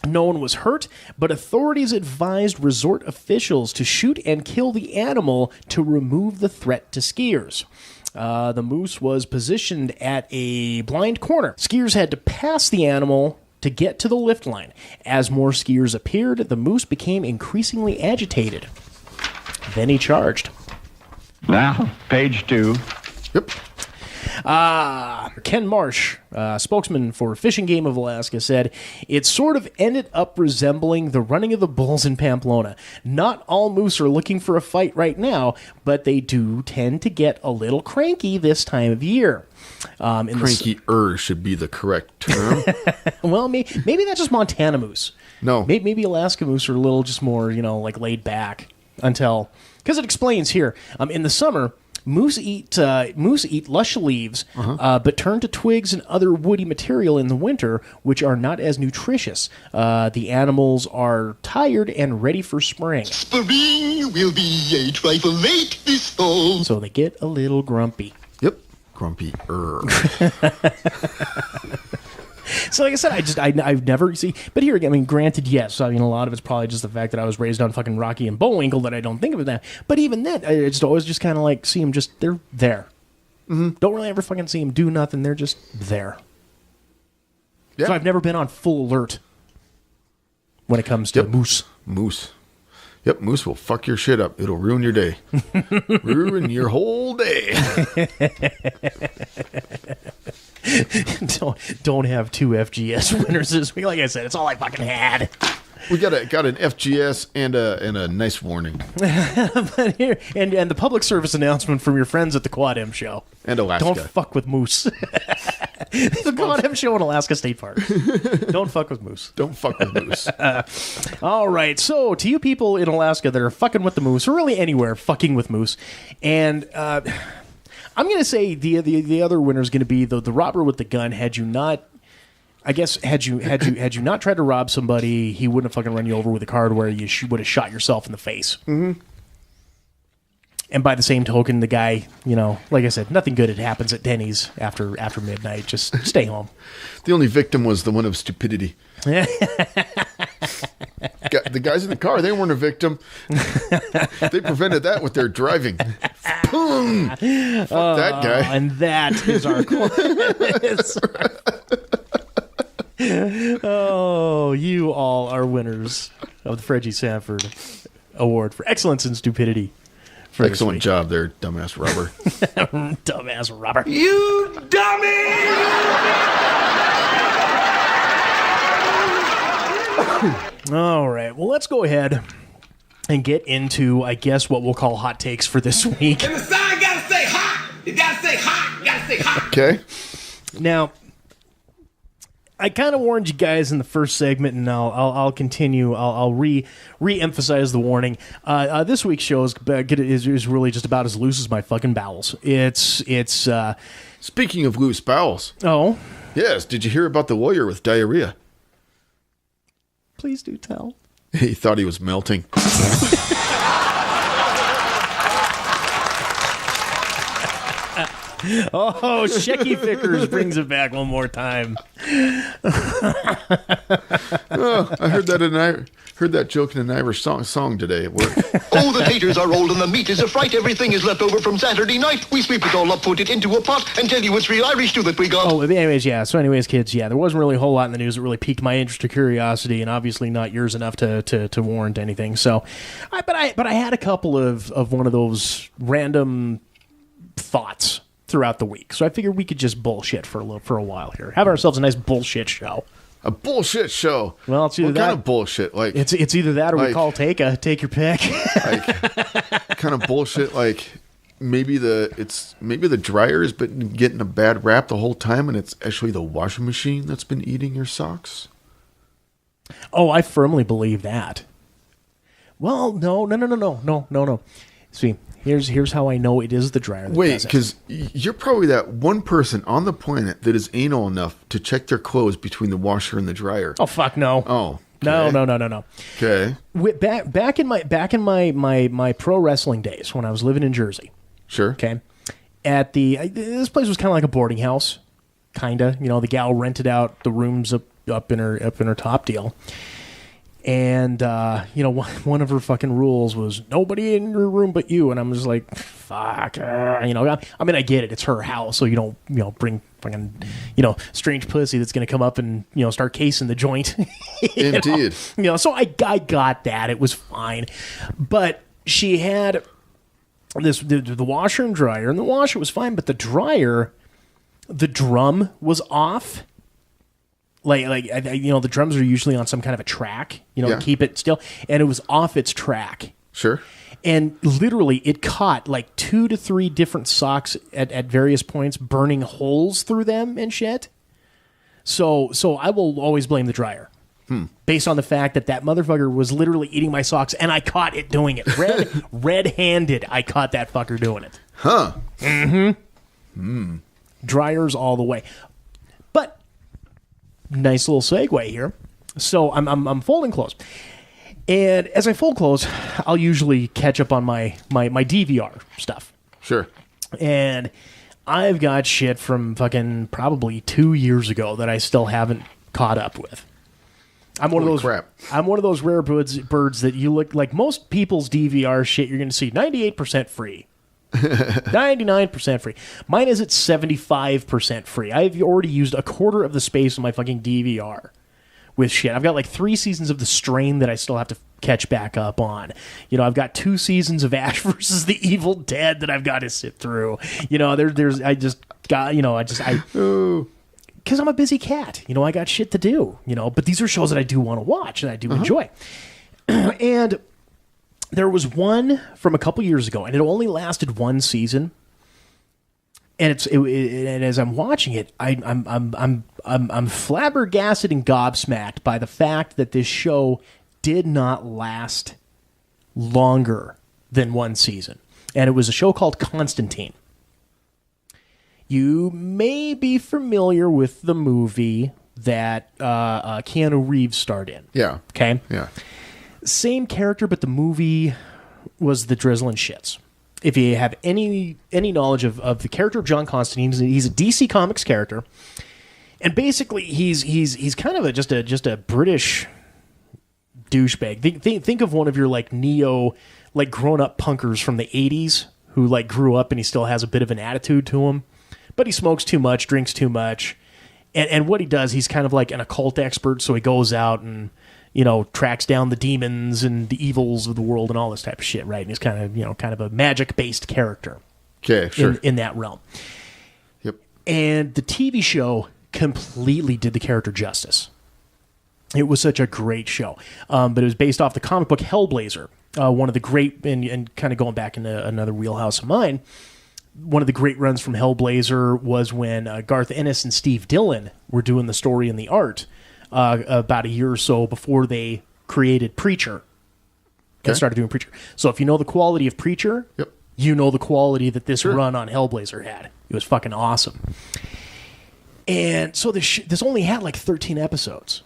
No one was hurt, but authorities advised resort officials to shoot and kill the animal to remove the threat to skiers. The moose was positioned at a blind corner. Skiers had to pass the animal to get to the lift line. As more skiers appeared, the moose became increasingly agitated. Then he charged.
Now, page 2.
Yep.
Ken Marsh, spokesman for Fishing Game of Alaska, said, "It sort of ended up resembling the running of the bulls in Pamplona. Not all moose are looking for a fight right now, but they do tend to get a little cranky this time of year."
Cranky-er should be the correct term.
Well, maybe that's just Montana moose.
No.
Maybe Alaska moose are a little just more, laid back. until, because it explains here, in the summer, moose eat lush leaves, but turn to twigs and other woody material in the winter, which are not as nutritious. The animals are tired and ready for spring.
Spring will be a trifle late this fall.
So they get a little grumpy.
Yep. Grumpy.
So like I said, I've never see. But here again, I mean, granted, yes. I mean, a lot of it's probably just the fact that I was raised on fucking Rocky and Bullwinkle that I don't think of it that. But even then, I just always just kind of like see them just they're there. Mm-hmm. Don't really ever fucking see them do nothing. They're just there. Yeah. So I've never been on full alert when it comes to moose.
Moose. Yep, moose will fuck your shit up. It'll ruin your day. Ruin your whole day.
Don't have 2 FGS winners this week. Like I said, it's all I fucking had.
We got an FGS and a nice warning.
But here, and the public service announcement from your friends at the Quad M show.
And Alaska.
Don't fuck with moose. The Quad M show in Alaska State Park. Don't fuck with moose.
Don't fuck with moose.
All right. So to you people in Alaska that are fucking with the moose, or really anywhere fucking with moose, and I'm going to say the other winner is going to be the robber with the gun. Had you not, I guess, had you not tried to rob somebody, he wouldn't have fucking run you over with a card where you would have shot yourself in the face. Mm-hmm. And by the same token, the guy, like I said, nothing good happens at Denny's after midnight. Just stay home.
The only victim was the one of stupidity. The guys in the car, they weren't a victim. They prevented that with their driving. Boom! Fuck that guy.
And that is our quiz. Oh, you all are winners of the Fredgie Sanford Award for Excellence in Stupidity.
Excellent job there, dumbass robber.
Dumbass robber.
You dummy!
All right. Well, let's go ahead and get into, I guess, what we'll call hot takes for this week.
And the sign gotta say hot! You gotta say hot! You gotta say hot!
Okay.
Now, I kind of warned you guys in the first segment, and I'll continue. I'll re-emphasize the warning. This week's show is really just about as loose as my fucking bowels. It's
Speaking of loose bowels.
Oh?
Yes, did you hear about the lawyer with diarrhea?
Please do tell.
He thought he was melting.
Oh, Shecky Vickers brings it back one more time.
Oh, I heard that joke in an Irish song today at work.
Oh, the taters are old and the meat is a fright. Everything is left over from Saturday night. We sweep it all up, put it into a pot, and tell you it's real Irish stew that we got.
Oh, anyways, yeah. So anyways, kids, yeah, there wasn't really a whole lot in the news that really piqued my interest or curiosity, and obviously not yours enough to warrant anything. So, but I had a couple of one of those random thoughts throughout the week. So I figured we could just bullshit for a while here. Have ourselves a nice bullshit show.
A bullshit show.
Well, it's either
what kind of bullshit? Like
it's either that or we call take your pick.
Like kind of bullshit. Like maybe the dryer has been getting a bad rap the whole time, and it's actually the washing machine that's been eating your socks.
Oh, I firmly believe that. Well, no. See. Here's how I know it is the dryer.
Wait, because you're probably that one person on the planet that is anal enough to check their clothes between the washer and the dryer.
Oh fuck no.
Oh
okay. No.
Okay.
Back in my pro wrestling days when I was living in Jersey.
Sure.
Okay. This place was kind of like a boarding house, kinda. The gal rented out the rooms up in her top deal. And, one of her fucking rules was nobody in your room but you. And I'm just like, fuck. I mean, I get it. It's her house. So you don't, bring fucking, strange pussy that's going to come up and, start casing the joint.
Indeed.
So I got that. It was fine. But she had the washer and dryer. And the washer was fine. But the dryer, the drum was off. The drums are usually on some kind of a track, to keep it still. And it was off its track.
Sure.
And literally it caught like 2 to 3 different socks at various points, burning holes through them and shit. So I will always blame the dryer. Based on the fact that motherfucker was literally eating my socks, and I caught it doing it. Red-handed, I caught that fucker doing it.
Huh.
Dryers all the way. But, nice little segue here. So, I'm folding clothes. And as I fold clothes, I'll usually catch up on my DVR stuff.
Sure.
And I've got shit from fucking probably 2 years ago that I still haven't caught up with. I'm one of those rare birds that you look like. Most people's DVR shit you're going to see 98% free. 99% free. Mine is at 75% free. I've already used a quarter of the space of my fucking DVR with shit. I've got like 3 seasons of The Strain that I still have to catch back up on. You know, I've got 2 seasons of Ash versus the Evil Dead that I've got to sit through. You know, because I'm a busy cat. You know, I got shit to do, you know, but these are shows that I do want to watch and I do enjoy. And there was one from a couple years ago, and it only lasted 1 season. And and as I'm watching it, I'm flabbergasted and gobsmacked by the fact that this show did not last longer than 1 season. And it was a show called Constantine. You may be familiar with the movie that Keanu Reeves starred in.
Yeah.
Okay?
Yeah.
Same character, but the movie was the drizzling shits. If you have any knowledge of the character of John Constantine, he's a DC Comics character. And basically, he's kind of just a British douchebag. Think of one of your like neo, like grown up punkers from the 80s who like grew up and he still has a bit of an attitude to him. But he smokes too much, drinks too much. And what he does, he's kind of like an occult expert, so he goes out and, you know, tracks down the demons and the evils of the world and all this type of shit, right? And he's kind of a magic-based character.
Okay, sure.
In that realm.
Yep.
And the TV show completely did the character justice. It was such a great show. But it was based off the comic book Hellblazer. One of the great, and kind of going back into another wheelhouse of mine, one of the great runs from Hellblazer was when Garth Ennis and Steve Dillon were doing the story and the art about a year or so before they created Preacher and started doing Preacher. So if you know the quality of Preacher,
yep,
you know the quality that this run on Hellblazer had. It was fucking awesome. And so this only had like 13 episodes.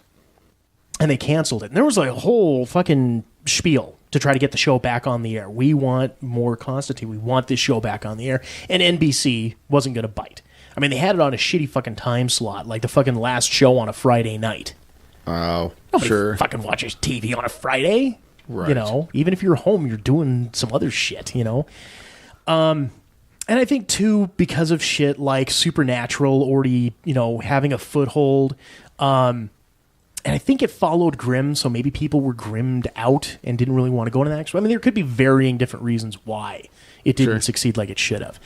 And they canceled it. And there was like a whole fucking spiel to try to get the show back on the air. We want more Constantine. We want this show back on the air. And NBC wasn't going to bite. I mean, they had it on a shitty fucking time slot, like the fucking last show on a Friday night.
Oh,
Nobody
sure.
fucking watches TV on a Friday.
Right.
You know, even if you're home, you're doing some other shit, you know. And I think, too, because of shit like Supernatural already, you know, having a foothold, and I think it followed Grimm, so maybe people were grimmed out and didn't really want to go into that next. I mean, there could be varying different reasons why it didn't succeed like it should have.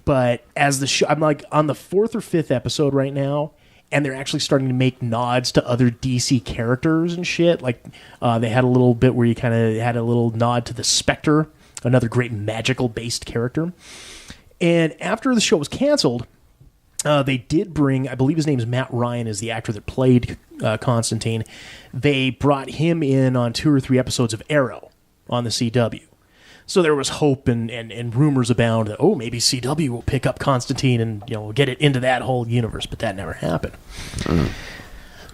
But as the show, I'm like on the 4th or 5th episode right now, and they're actually starting to make nods to other DC characters and shit. Like they had a little bit where you kind of had a little nod to the Spectre, another great magical-based character. And after the show was canceled, they did bring, I believe his name is Matt Ryan, is the actor that played Constantine. They brought him in on 2 or 3 episodes of Arrow on the CW. So there was hope and rumors abound that, oh, maybe CW will pick up Constantine and, you know, get it into that whole universe, but that never happened.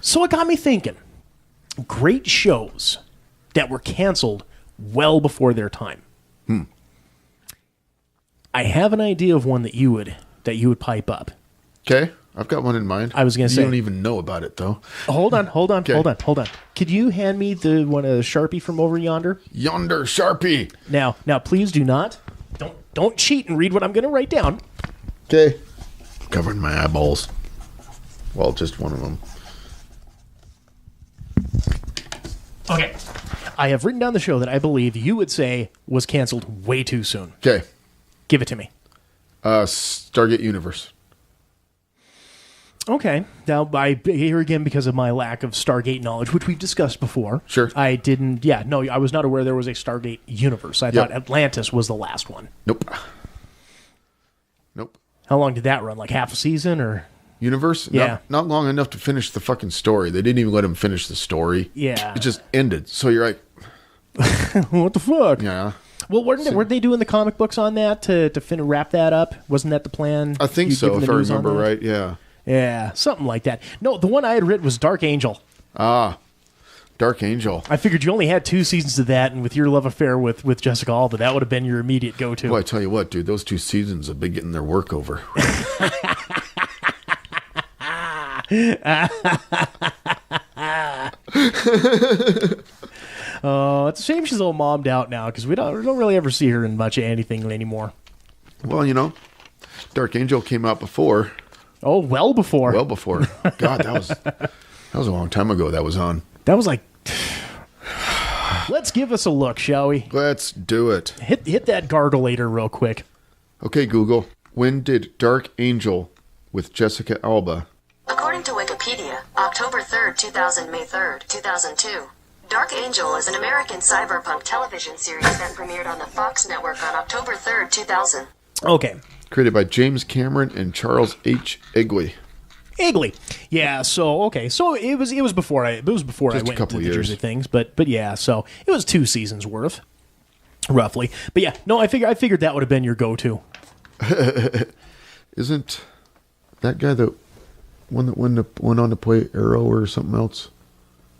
So it got me thinking. Great shows that were canceled well before their time. I have an idea of one that you would pipe up.
Okay, I've got one in mind.
I was going to say,
you don't even know about it though.
Hold on. Could you hand me the one Sharpie from over yonder?
Yonder Sharpie.
Now, please do not. Don't cheat and read what I'm going to write down.
Okay. Covering my eyeballs. Well, just one of them.
Okay. I have written down the show that I believe you would say was canceled way too soon.
Okay.
Give it to me.
Stargate Universe.
Okay. Now, here again, because of my lack of Stargate knowledge, which we've discussed before.
Sure.
I was not aware there was a Stargate universe. I thought Atlantis was the last one.
Nope.
How long did that run? Like half a season or?
universe.
Yeah.
Not long enough to finish the fucking story. They didn't even let him finish the story.
Yeah.
It just ended. So you're like,
what the fuck?
yeah.
Well, weren't they doing the comic books on that to wrap that up? Wasn't that the plan?
I think
You'd
so,
given
if
the
I
news on
remember
that?
right. Yeah.
Yeah, something like that. No, the one I had written was Dark Angel.
Ah, Dark Angel.
I figured you only had 2 seasons of that, and with your love affair with Jessica Alba, that would have been your immediate go-to.
Well, I tell you what, dude, those 2 seasons have been getting their work over.
Oh, it's a shame she's all mommed out now, because we don't really ever see her in much of anything anymore.
Well, you know, Dark Angel came out before.
Oh, well before.
Well before. God, that was a long time ago that was on.
That was like... Let's give us a look, shall we?
Let's do it.
Hit that gargulator real quick.
Okay, Google. When did Dark Angel with Jessica Alba...
According to Wikipedia, October 3rd, 2000, May 3rd, 2002. Dark Angel is an American cyberpunk television series that premiered on the Fox network on October 3rd, 2000.
Okay.
Created by James Cameron and Charles H. Egley.
Egley. Yeah, so okay. So it was before I went into the Jersey things, but yeah, so it was 2 seasons worth roughly. But yeah, no, I figured that would have been your go-to.
Isn't that guy the one that went on to play Arrow or something else?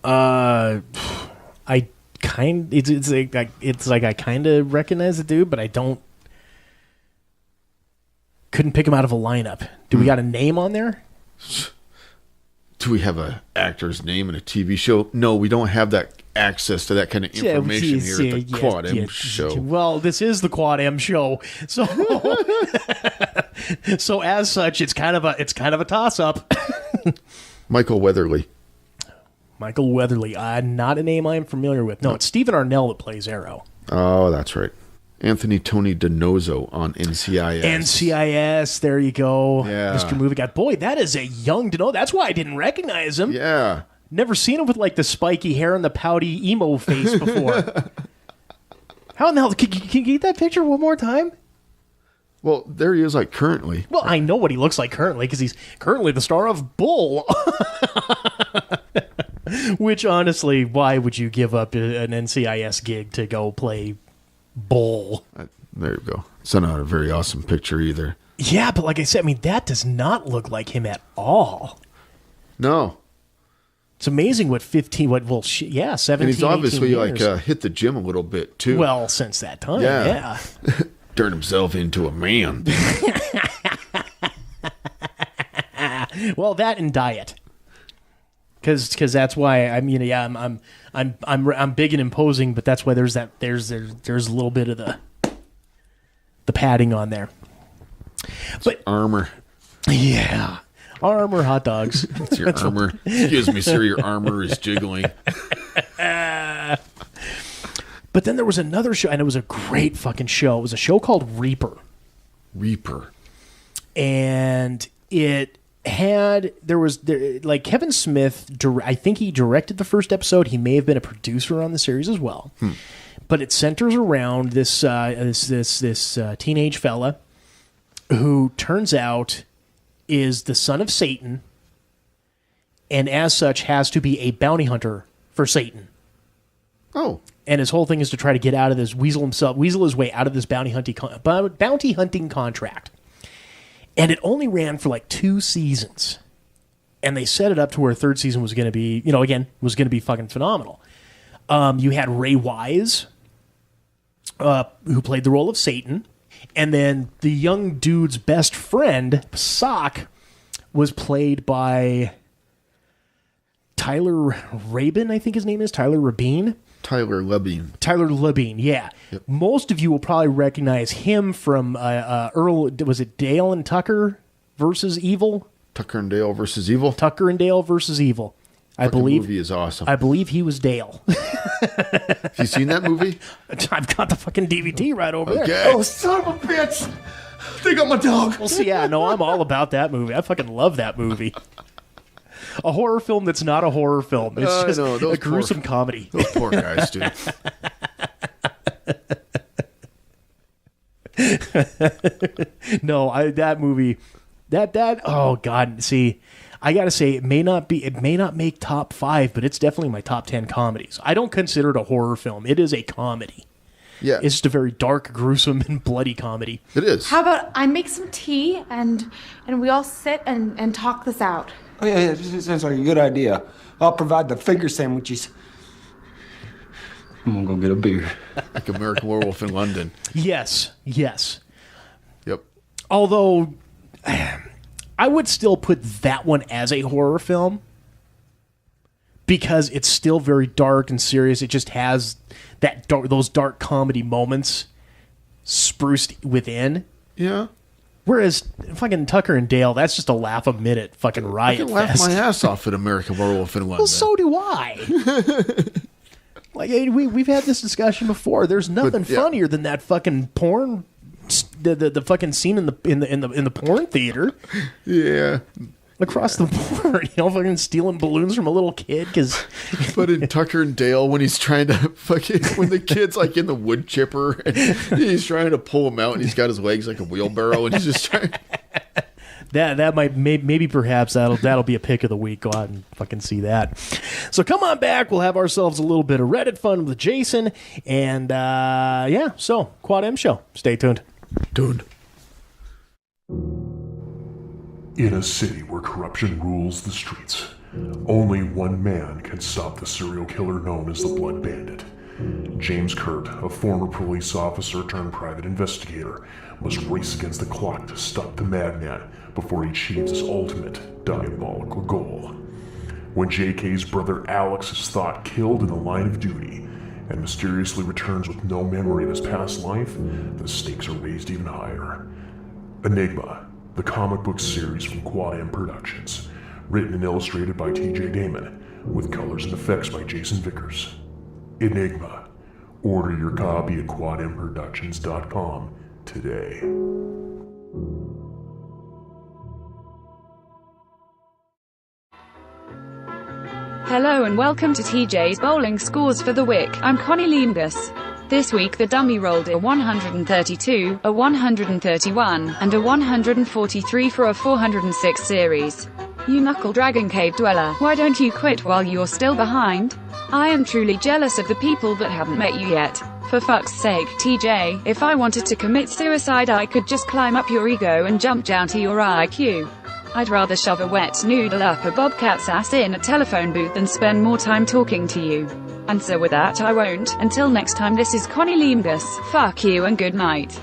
It's like I kind of recognize the dude, but I couldn't pick him out of a lineup. Do we got a name on there?
Do we have a actor's name in a TV show? No, we don't have that access to that kind of information here at the Quad M show.
Well, this is the Quad M show, so so as such, it's kind of a toss up.
Michael Weatherly.
Michael Weatherly, not a name I'm familiar with. No, it's Stephen Arnell that plays Arrow.
Oh, that's right. Anthony Tony DiNozzo on NCIS.
NCIS, there you go.
Yeah.
Mr. Movie Guy. Boy, that is a young DiNozzo. That's why I didn't recognize him.
Yeah.
Never seen him with like the spiky hair and the pouty emo face before. How in the hell? Can you get that picture one more time?
Well, there he is like currently.
Well, I know what he looks like currently because he's currently the star of Bull. Which, honestly, why would you give up an NCIS gig to go play Bull?
There you go. It's not a very awesome picture either.
Yeah, but like I said, I mean, that does not look like him at all.
No.
It's amazing what 17,
and
17,
he's obviously
18 years.
hit the gym a little bit, too.
Well, since that time, yeah.
Turned himself into a man.
Well, that and diet. Because that's why I'm big and imposing, but that's why there's a little bit of the padding on there. But
armor.
Yeah. Armor hot dogs.
It's your armor. Excuse me, sir, your armor is jiggling.
But then there was another show, and it was a great fucking show. It was a show called Reaper. And it had, like Kevin Smith, I think he directed the first episode. He may have been a producer on the series as well. But it centers around this teenage fella who turns out is the son of Satan, and as such has to be a bounty hunter for Satan.
Oh.
And his whole thing is to try to get out of this, weasel his way out of this bounty hunting contract. And it only ran for like 2 seasons. And they set it up to where a 3rd season was going to be, was going to be fucking phenomenal. You had Ray Wise, who played the role of Satan. And then the young dude's best friend, Sock, was played by Tyler Rabin, I think his name is. Tyler Rabin.
Tyler
Labine, yeah.
Yep.
Most of you will probably recognize him from was it Dale and Tucker versus Evil?
Tucker and Dale versus Evil?
Tucker and Dale versus Evil. I believe
the movie is awesome.
I believe he was Dale.
Have you seen that movie?
I've got the fucking DVD right over
Okay.
there.
Oh, son of a bitch! They got my dog.
Well, see, yeah, no, I'm all about that movie. I fucking love that movie. A horror film that's not a horror film. It's just a gruesome comedy.
Those poor guys, dude.
No, that movie Oh God, see, I gotta say, it may not make top 5, but it's definitely my top 10 comedies. I don't consider it a horror film. It is a comedy.
Yeah.
It's just a very dark, gruesome, and bloody comedy.
It is.
How about I make some tea and we all sit and talk this out?
Oh, yeah, this sounds like a good idea. I'll provide the finger sandwiches. I'm gonna go get a beer.
Like American Werewolf in London.
Yes.
Yep.
Although, I would still put that one as a horror film because it's still very dark and serious. It just has those dark comedy moments spruced within.
Yeah.
Whereas fucking Tucker and Dale, that's just a laugh a minute fucking riot
I can laugh
fest.
my ass off at American Werewolf in London.
Well, so do I. Like we've had this discussion before. There's nothing funnier than that fucking porn, the fucking scene in the porn theater.
Yeah.
Across the board, fucking stealing balloons from a little kid.
But in Tucker and Dale, when he's trying to when the kid's like in the wood chipper and he's trying to pull him out and he's got his legs like a wheelbarrow and he's just trying.
That might maybe perhaps that'll be a pick of the week. Go out and fucking see that. So come on back. We'll have ourselves a little bit of Reddit fun with Jason, and so Quad M Show. Stay tuned.
In a city where corruption rules the streets, only one man can stop the serial killer known as the Blood Bandit. James Kurt, a former police officer turned private investigator, must race against the clock to stop the madman before he achieves his ultimate diabolical goal. When JK's brother Alex is thought killed in the line of duty and mysteriously returns with no memory of his past life, the stakes are raised even higher. Enigma, the comic book series from Quad M Productions, written and illustrated by TJ Damon, with colors and effects by Jason Vickers. Enigma. Order your copy at quadmproductions.com today.
Hello and welcome to TJ's Bowling Scores for the Week. I'm Connie Leambus. This week the dummy rolled a 132, a 131, and a 143 for a 406 series. You knuckle dragon cave dweller, why don't you quit while you're still behind? I am truly jealous of the people that haven't met you yet. For fuck's sake, TJ, if I wanted to commit suicide I could just climb up your ego and jump down to your IQ. I'd rather shove a wet noodle up a bobcat's ass in a telephone booth than spend more time talking to you. And so with that I won't. Until next time, this is Connie Leambus. Fuck you and good night.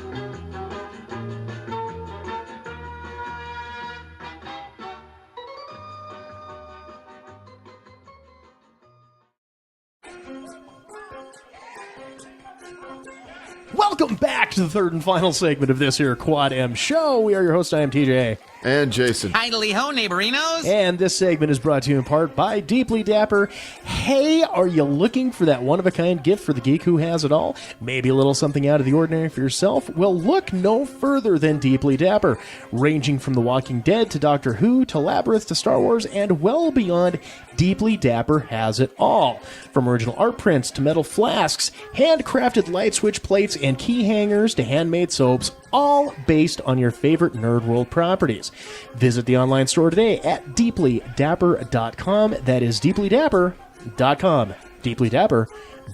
Welcome back to the third and final segment of this here Quad M Show. We are your host. I am TJ.
And Jason.
Idly ho, neighborinos.
And this segment is brought to you in part by Deeply Dapper. Hey, are you looking for that one-of-a-kind gift for the geek who has it all? Maybe a little something out of the ordinary for yourself? Well, look no further than Deeply Dapper. Ranging from The Walking Dead to Doctor Who to Labyrinth to Star Wars and well beyond, Deeply Dapper has it all. From original art prints to metal flasks, handcrafted light switch plates and key hangers to handmade soaps, all based on your favorite Nerd World properties. Visit the online store today at deeplydapper.com. That is deeplydapper.com. Deeply Dapper,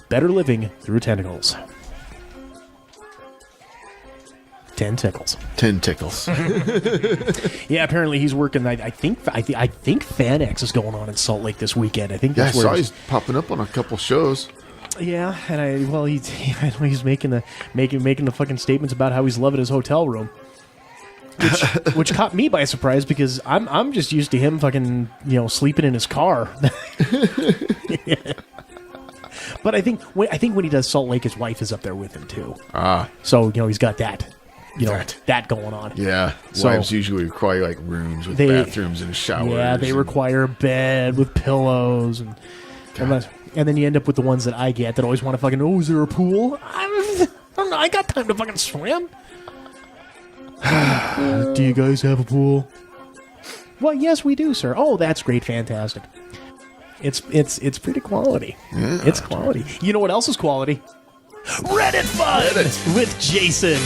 better living through tentacles. 10 tickles.
10 tickles.
Yeah, apparently he's working. I think FanX is going on in Salt Lake this weekend. I think that's
I
where
saw he's popping up on a couple shows.
Yeah, and I know he's making the fucking statements about how he's loving his hotel room, which caught me by surprise because I'm just used to him fucking sleeping in his car. Yeah. But I think when he does Salt Lake, his wife is up there with him too. So he's got that. That going on.
Yeah.
So,
wives usually require like rooms with bathrooms and showers.
Yeah, they require a bed with pillows and then you end up with the ones that I get that always want to fucking, is there a pool? I don't know, I got time to fucking swim. Do you guys have a pool? Well, yes, we do, sir. Oh, that's great, fantastic. It's pretty quality.
Yeah.
It's quality. You know what else is quality? Reddit fun with Jason.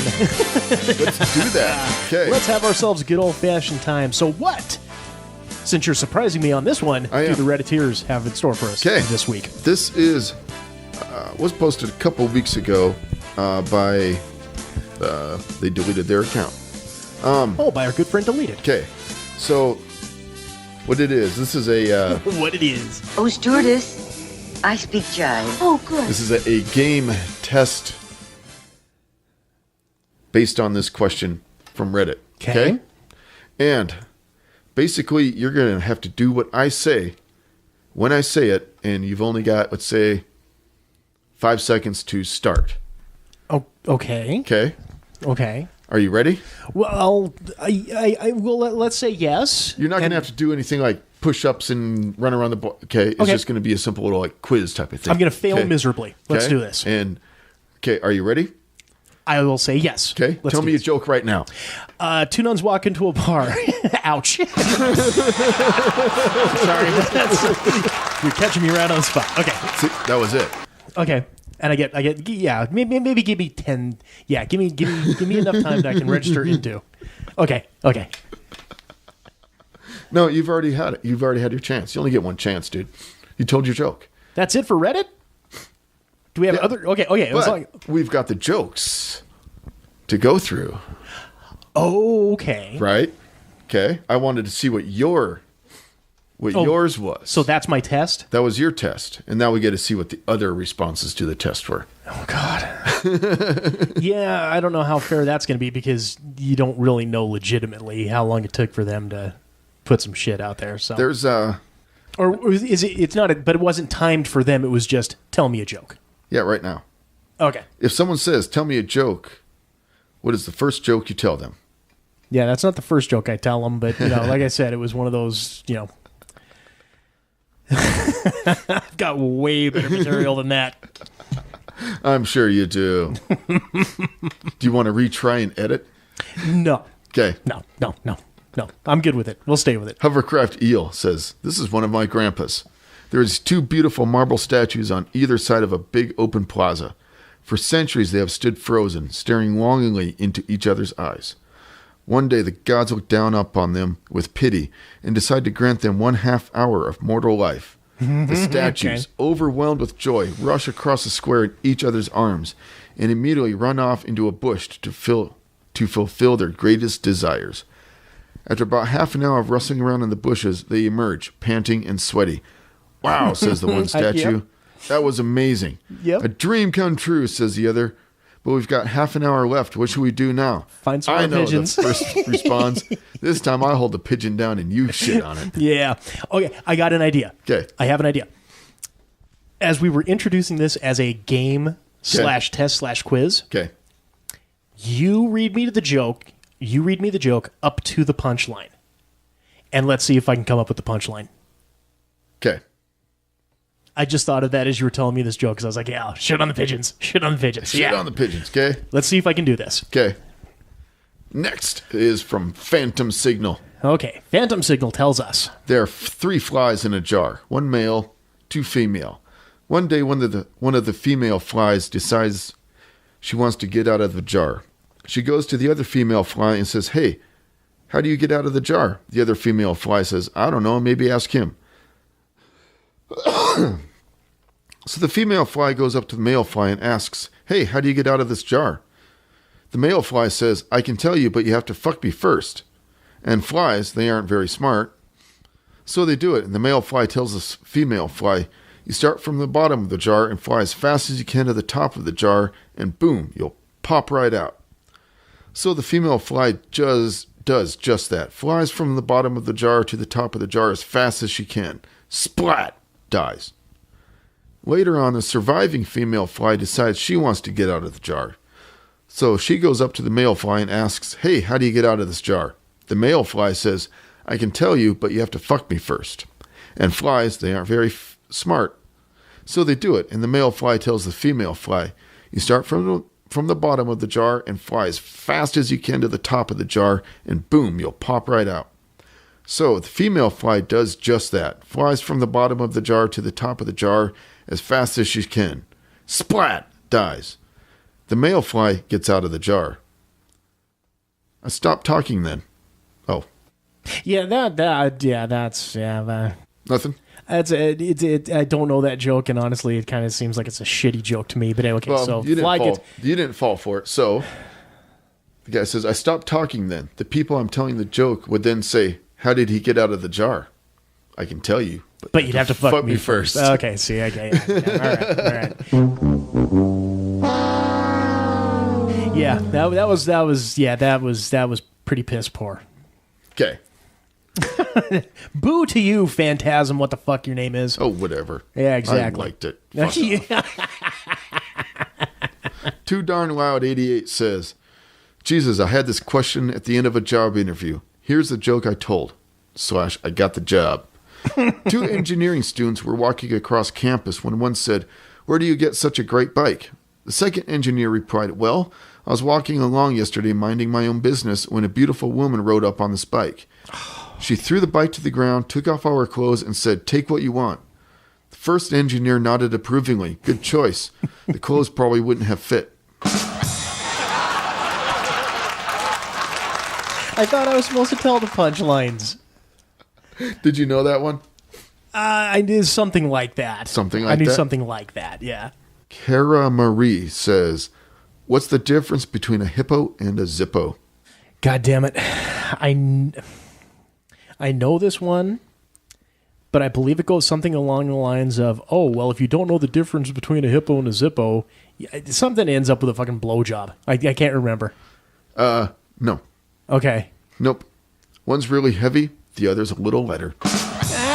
Let's do that. Okay.
Let's have ourselves a good old-fashioned time. So what, since you're surprising me on this one, do the Redditeers have in store for us this week?
This is was posted a couple of weeks ago by they deleted their account.
By our good friend Deleted.
Okay, so what it is, this is a
what it is.
Oh, stewardess, I speak jive.
Oh, good.
this is a game test based on this question from Reddit. Okay, and basically you're gonna have to do what I say when I say it, and you've only got, let's say, 5 seconds to start.
Oh, okay.
Okay.
Okay.
Are you ready?
Well, I will. Let's say yes.
You're not going to have to do anything like push-ups and run around the block. Okay. It's just going to be a simple little like quiz type of thing.
I'm going to fail miserably. Let's do this.
And are you ready?
I will say yes.
Okay. Tell me a joke right now.
Two nuns walk into a bar. Ouch. Sorry. You're catching me right on the spot. Okay.
See, that was it.
Okay. And I get, yeah, maybe give me 10. Yeah, give me enough time that I can register into. Okay.
No, you've already had it. You've already had your chance. You only get one chance, dude. You told your joke.
That's it for Reddit? Do we have other? Okay. It was
we've got the jokes to go through.
Okay.
Right? Okay. I wanted to see what yours was.
So that's my test?
That was your test. And now we get to see what the other responses to the test were.
Oh, God. Yeah, I don't know how fair that's going to be because you don't really know legitimately how long it took for them to put some shit out there. So
there's
or is it? It's not. But it wasn't timed for them. It was just tell me a joke.
Yeah, right now.
Okay.
If someone says, "Tell me a joke," what is the first joke you tell them?
Yeah, that's not the first joke I tell them, but like I said, it was one of those. I've got way better material than that.
I'm sure you do. Do you want to retry and edit?
No.
Okay.
No. I'm good with it. We'll stay with it.
Hovercraft Eel says, "This is one of my grandpas. There is 2 beautiful marble statues on either side of a big open plaza. For centuries they have stood frozen, staring longingly into each other's eyes. One day the gods look down upon them with pity and decide to grant them 1/2 hour of mortal life. The statues, overwhelmed with joy, rush across the square in each other's arms and immediately run off into a bush to fulfill their greatest desires. After about half an hour of rustling around in the bushes, they emerge, panting and sweaty. Wow, says the one statue.
Yep.
That was amazing.
Yep.
A dream come true, says the other. But we've got half an hour left. What should we do now?
Find some more pigeons.
The first responds. This time I hold the pigeon down and you shit on it.
Yeah. Okay, I got an idea.
Okay.
I have an idea. As we were introducing this as a game /test /quiz.
Okay.
You read me the joke up to the punchline. And let's see if I can come up with the punchline.
Okay.
I just thought of that as you were telling me this joke because I was like, yeah, shit on the pigeons. Shit on the pigeons.
Shit on the pigeons, okay?
Let's see if I can do this.
Okay. Next is from Phantom Signal.
Okay. Phantom Signal tells us.
There are 3 flies in a jar. 1 male, 2 female. One day, one of the female flies decides she wants to get out of the jar. She goes to the other female fly and says, "Hey, how do you get out of the jar?" The other female fly says, "I don't know, maybe ask him." So the female fly goes up to the male fly and asks, "Hey, how do you get out of this jar?" The male fly says, "I can tell you, but you have to fuck me first." And flies, they aren't very smart. So they do it, and the male fly tells the female fly, "You start from the bottom of the jar and fly as fast as you can to the top of the jar, and boom, you'll pop right out." So the female fly does just that. Flies from the bottom of the jar to the top of the jar as fast as she can. Splat! Dies. Later on, the surviving female fly decides she wants to get out of the jar. So she goes up to the male fly and asks, "Hey, how do you get out of this jar?" The male fly says, "I can tell you, but you have to fuck me first." And flies, they aren't very smart. So they do it, and the male fly tells the female fly, "You start from the bottom of the jar and fly as fast as you can to the top of the jar, and boom, you'll pop right out." So the female fly does just that. Flies from the bottom of the jar to the top of the jar as fast as she can. Splat! Dies. The male fly gets out of the jar. I stopped talking then. Oh.
Yeah, that's
Nothing?
I don't know that joke, and honestly, it kind of seems like it's a shitty joke to me. But okay,
Well,
so
you
fly
didn't,
gets...
you didn't fall for it. So the guy says, I stopped talking then. The people I'm telling the joke would then say, how did he get out of the jar? I can tell you.
But you'd have to fuck me first. Okay, see, okay. Yeah. All right. Yeah, that was pretty piss poor.
Okay.
Boo to you, Phantasm, what the fuck your name is.
Oh, whatever.
Yeah, exactly.
I liked it. Too Darn Loud 88 says, Jesus, I had this question at the end of a job interview. Here's the joke I told. / I got the job. 2 engineering students were walking across campus when one said, where do you get such a great bike? The second engineer replied, well, I was walking along yesterday minding my own business when a beautiful woman rode up on this bike. She threw the bike to the ground, took off all her clothes, and said, take what you want. The first engineer nodded approvingly. Good choice. The clothes probably wouldn't have fit.
I thought I was supposed to tell the punchlines.
Did you know that one?
I did something like that. I knew something like that, yeah.
Cara Marie says, what's the difference between a hippo and a zippo?
God damn it. I know this one, but I believe it goes something along the lines of, oh, well, if you don't know the difference between a hippo and a zippo, something ends up with a fucking blowjob. I can't remember.
No.
Okay.
Nope. One's really heavy, the other's a little lighter.
Zing!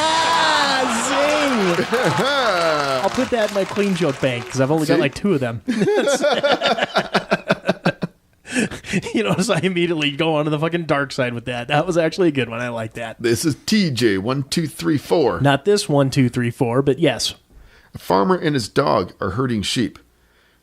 I'll put that in my clean joke bank, because I've only got like 2 of them. You notice I immediately go onto the fucking dark side with that. That was actually a good one. I like that.
This is TJ1234.
Not this 1234, but yes.
A farmer and his dog are herding sheep.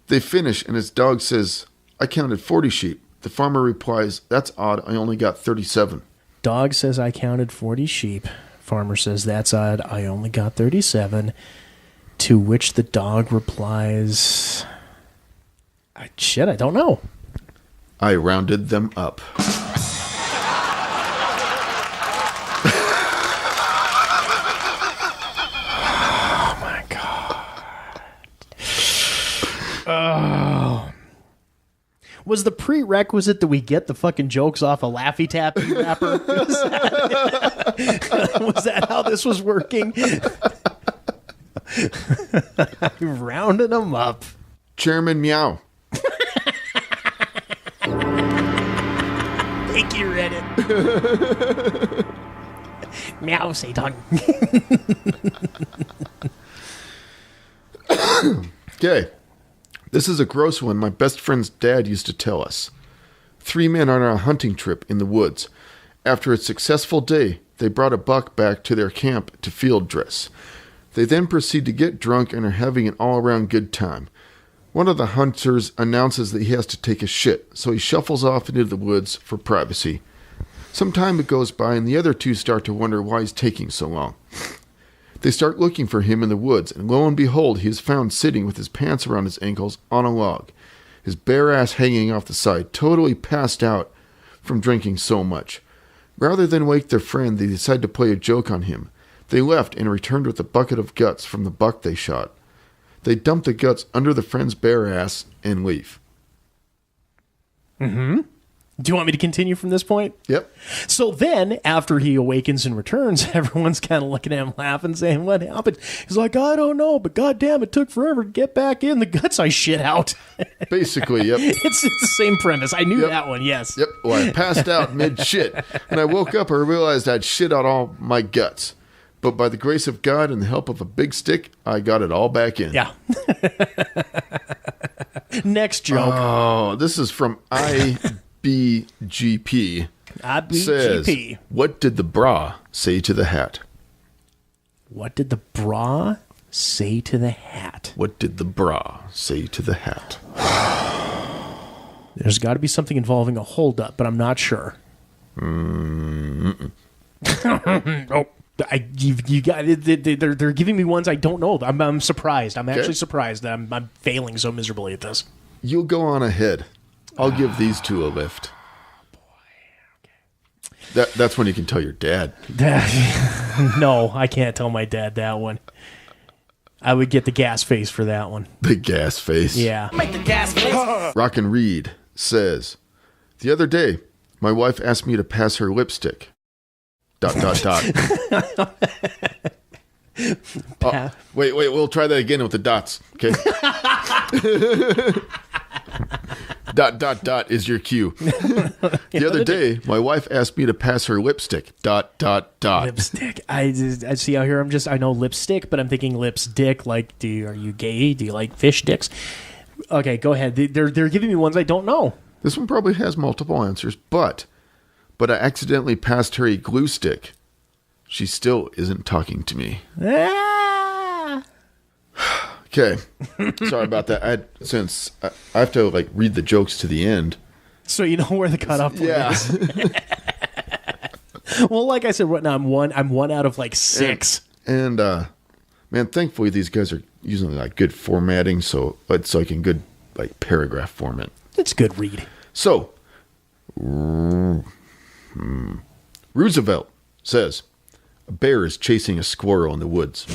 They finish and his dog says, I counted 40 sheep. The farmer replies, that's odd, I only got 37.
Dog says I counted 40 sheep. Farmer says, that's odd, I only got 37. To which the dog replies, I don't know.
I rounded them up.
Oh, my God. Oh. Was the prerequisite that we get the fucking jokes off a Laffy Taffy wrapper? Was that how this was working? Rounding them up.
Chairman Meow.
Thank you, Reddit. Meow, Satan.
Okay. This is a gross one my best friend's dad used to tell us. 3 men are on a hunting trip in the woods. After a successful day, they brought a buck back to their camp to field dress. They then proceed to get drunk and are having an all-around good time. One of the hunters announces that he has to take a shit, so he shuffles off into the woods for privacy. Some time goes by and the other 2 start to wonder why he's taking so long. They start looking for him in the woods, and lo and behold, he is found sitting with his pants around his ankles on a log, his bare ass hanging off the side, totally passed out from drinking so much. Rather than wake their friend, they decide to play a joke on him. They left and returned with a bucket of guts from the buck they shot. They dump the guts under the friend's bare ass and leave.
Mm-hmm. Do you want me to continue from this point?
Yep.
So then, after he awakens and returns, everyone's kind of looking at him laughing, saying, what happened? He's like, I don't know, but goddamn, it took forever to get back in. The guts I shit out.
Basically, yep.
It's the same premise. I knew that one, yes.
Yep. Well, I passed out mid-shit, and I woke up and realized I'd shit out all my guts. But by the grace of God and the help of a big stick, I got it all back in.
Yeah. Next joke.
Oh, this is from IBGP. Says, what did the bra say to the hat?
What did the bra say to the hat?
What did the bra say to the hat?
There's got to be something involving a holdup, but I'm not sure.
Mm-mm.
Nope. You got they're giving me ones I don't know. I'm surprised. I'm actually surprised that I'm failing so miserably at this.
You'll go on ahead. I'll give these two a lift. That's when you can tell your dad.
No, I can't tell my dad that one. I would get the gas face for that one.
The gas face.
Yeah.
Make the gas face.
Rockin' Reed says, the other day, my wife asked me to pass her lipstick. ... Oh, wait, we'll try that again with the dots. Okay. ... is your cue. The other day, my wife asked me to pass her lipstick. ...
Lipstick. I see out here. I know lipstick, but I'm thinking lipstick. Like, are you gay? Do you like fish sticks? Okay, go ahead. They're giving me ones I don't know.
This one probably has multiple answers, but I accidentally passed her a glue stick. She still isn't talking to me. Okay. Sorry about that. Since I have to read the jokes to the end.
So you know where the cutoff point is. Well, like I said, right now I'm one out of 6.
And man, thankfully these guys are using good formatting, so it's in good paragraph format.
It's a good read.
So, Roosevelt says, a bear is chasing a squirrel in the woods.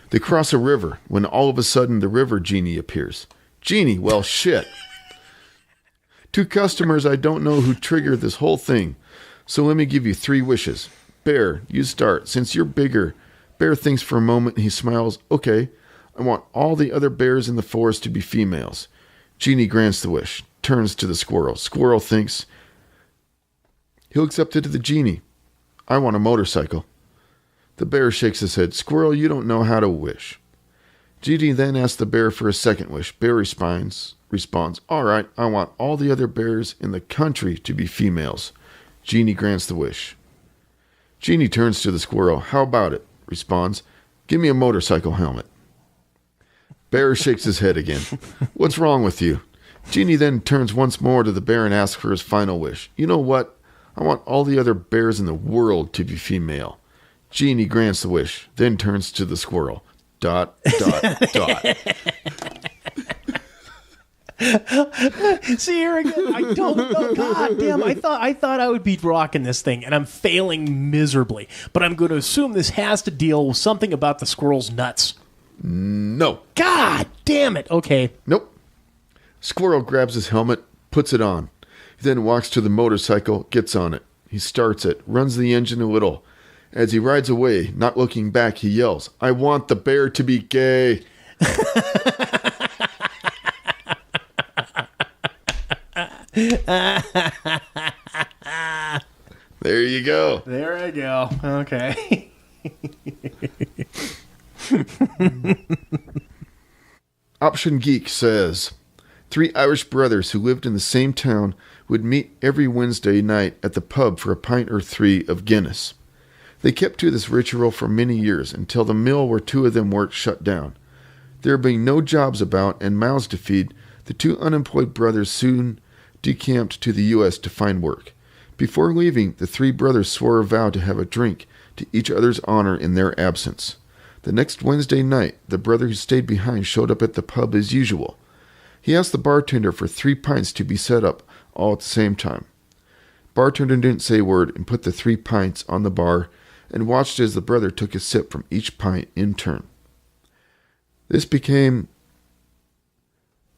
They cross a river when all of a sudden the river genie appears. Genie, well, shit. 2 customers I don't know who triggered this whole thing. So let me give you 3 wishes. Bear, you start. Since you're bigger. Bear thinks for a moment and he smiles. Okay, I want all the other bears in the forest to be females. Genie grants the wish. Turns to the squirrel. Squirrel thinks. He'll accept it to the genie. I want a motorcycle. The bear shakes his head. Squirrel, you don't know how to wish. Genie then asks the bear for a second wish. Bear responds, all right, I want all the other bears in the country to be females. Genie grants the wish. Genie turns to the squirrel. How about it? Responds, give me a motorcycle helmet. Bear shakes his head again. What's wrong with you? Genie then turns once more to the bear and asks for his final wish. You know what? I want all the other bears in the world to be female. Genie grants the wish, then turns to the squirrel. ...
See here again. I don't know. God damn! I thought I would be rocking this thing, and I'm failing miserably. But I'm going to assume this has to deal with something about the squirrel's nuts.
No.
God damn it! Okay.
Nope. Squirrel grabs his helmet, puts it on. He then walks to the motorcycle, gets on it. He starts it, runs the engine a little. As he rides away, not looking back, he yells, I want the bear to be gay. There you go.
There I go. Okay.
Option Geek says, 3 Irish brothers who lived in the same town would meet every Wednesday night at the pub for a pint or 3 of Guinness. They kept to this ritual for many years until the mill where 2 of them worked shut down. There being no jobs about and mouths to feed, the 2 unemployed brothers soon decamped to the U.S. to find work. Before leaving, the 3 brothers swore a vow to have a drink to each other's honor in their absence. The next Wednesday night, the brother who stayed behind showed up at the pub as usual. He asked the bartender for 3 pints to be set up all at the same time. Bartender didn't say a word and put the 3 pints on the bar and watched as the brother took a sip from each pint in turn. This became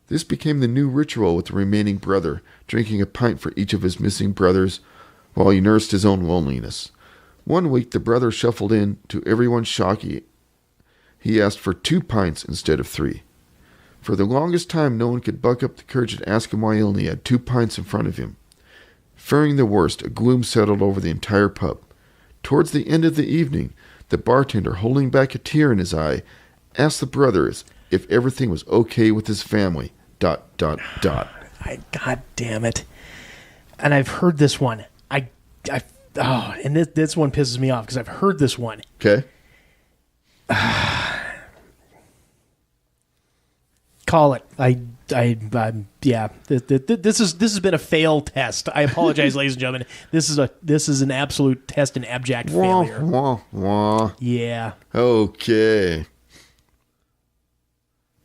the new ritual with the remaining brother, drinking a pint for each of his missing brothers while he nursed his own loneliness. One week the brother shuffled in. To everyone's shock, he asked for 2 pints instead of 3. For the longest time no one could buck up the courage to ask him why he only had 2 pints in front of him. Fearing the worst, a gloom settled over the entire pub. Towards the end of the evening, the bartender, holding back a tear in his eye, asked the brothers if everything was okay with his family. ... God
damn it. And I've heard this one. And this one pisses me off because I've heard this one.
Okay.
Call it. Yeah. This has been a fail test. I apologize, ladies and gentlemen. This is an absolute test and abject failure.
Wah, wah.
Yeah.
Okay.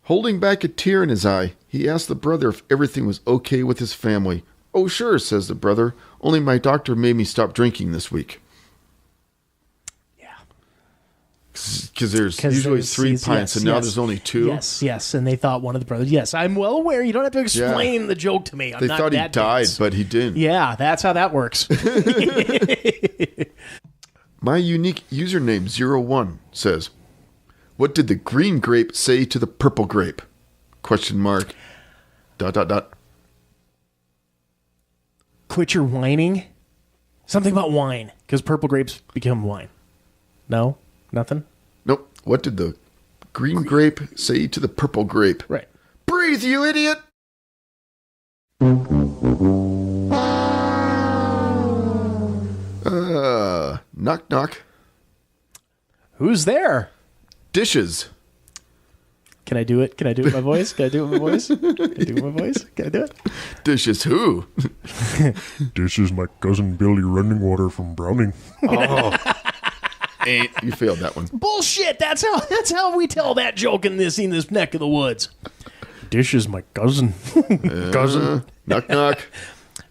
Holding back a tear in his eye, He asked the brother if everything was okay with his family. Oh, sure, says the brother. Only my doctor made me stop drinking this week. Because there's usually 3 pints, and now there's only 2.
Yes, and they thought one of the brothers. Yes, I'm well aware. You don't have to explain the joke to me.
They thought he died, but he didn't.
Yeah, that's how that works.
My unique username 01 says, "What did the green grape say to the purple grape?" ?
Quit your whining. Something about wine, because purple grapes become wine. No? Nothing?
Nope. What did the green grape say to the purple grape?
Right.
Breathe, you idiot! Knock, knock.
Who's there?
Dishes.
Can I do it? Can I do it with my voice? Can I do it with my voice? Can I do it with my voice? Can I do it?
Dishes who?
This is my cousin Billy Running Water from Browning.
Oh. You failed that one.
Bullshit! That's how we tell that joke in this neck of the woods. Dish is my cousin. Cousin.
Knock, knock.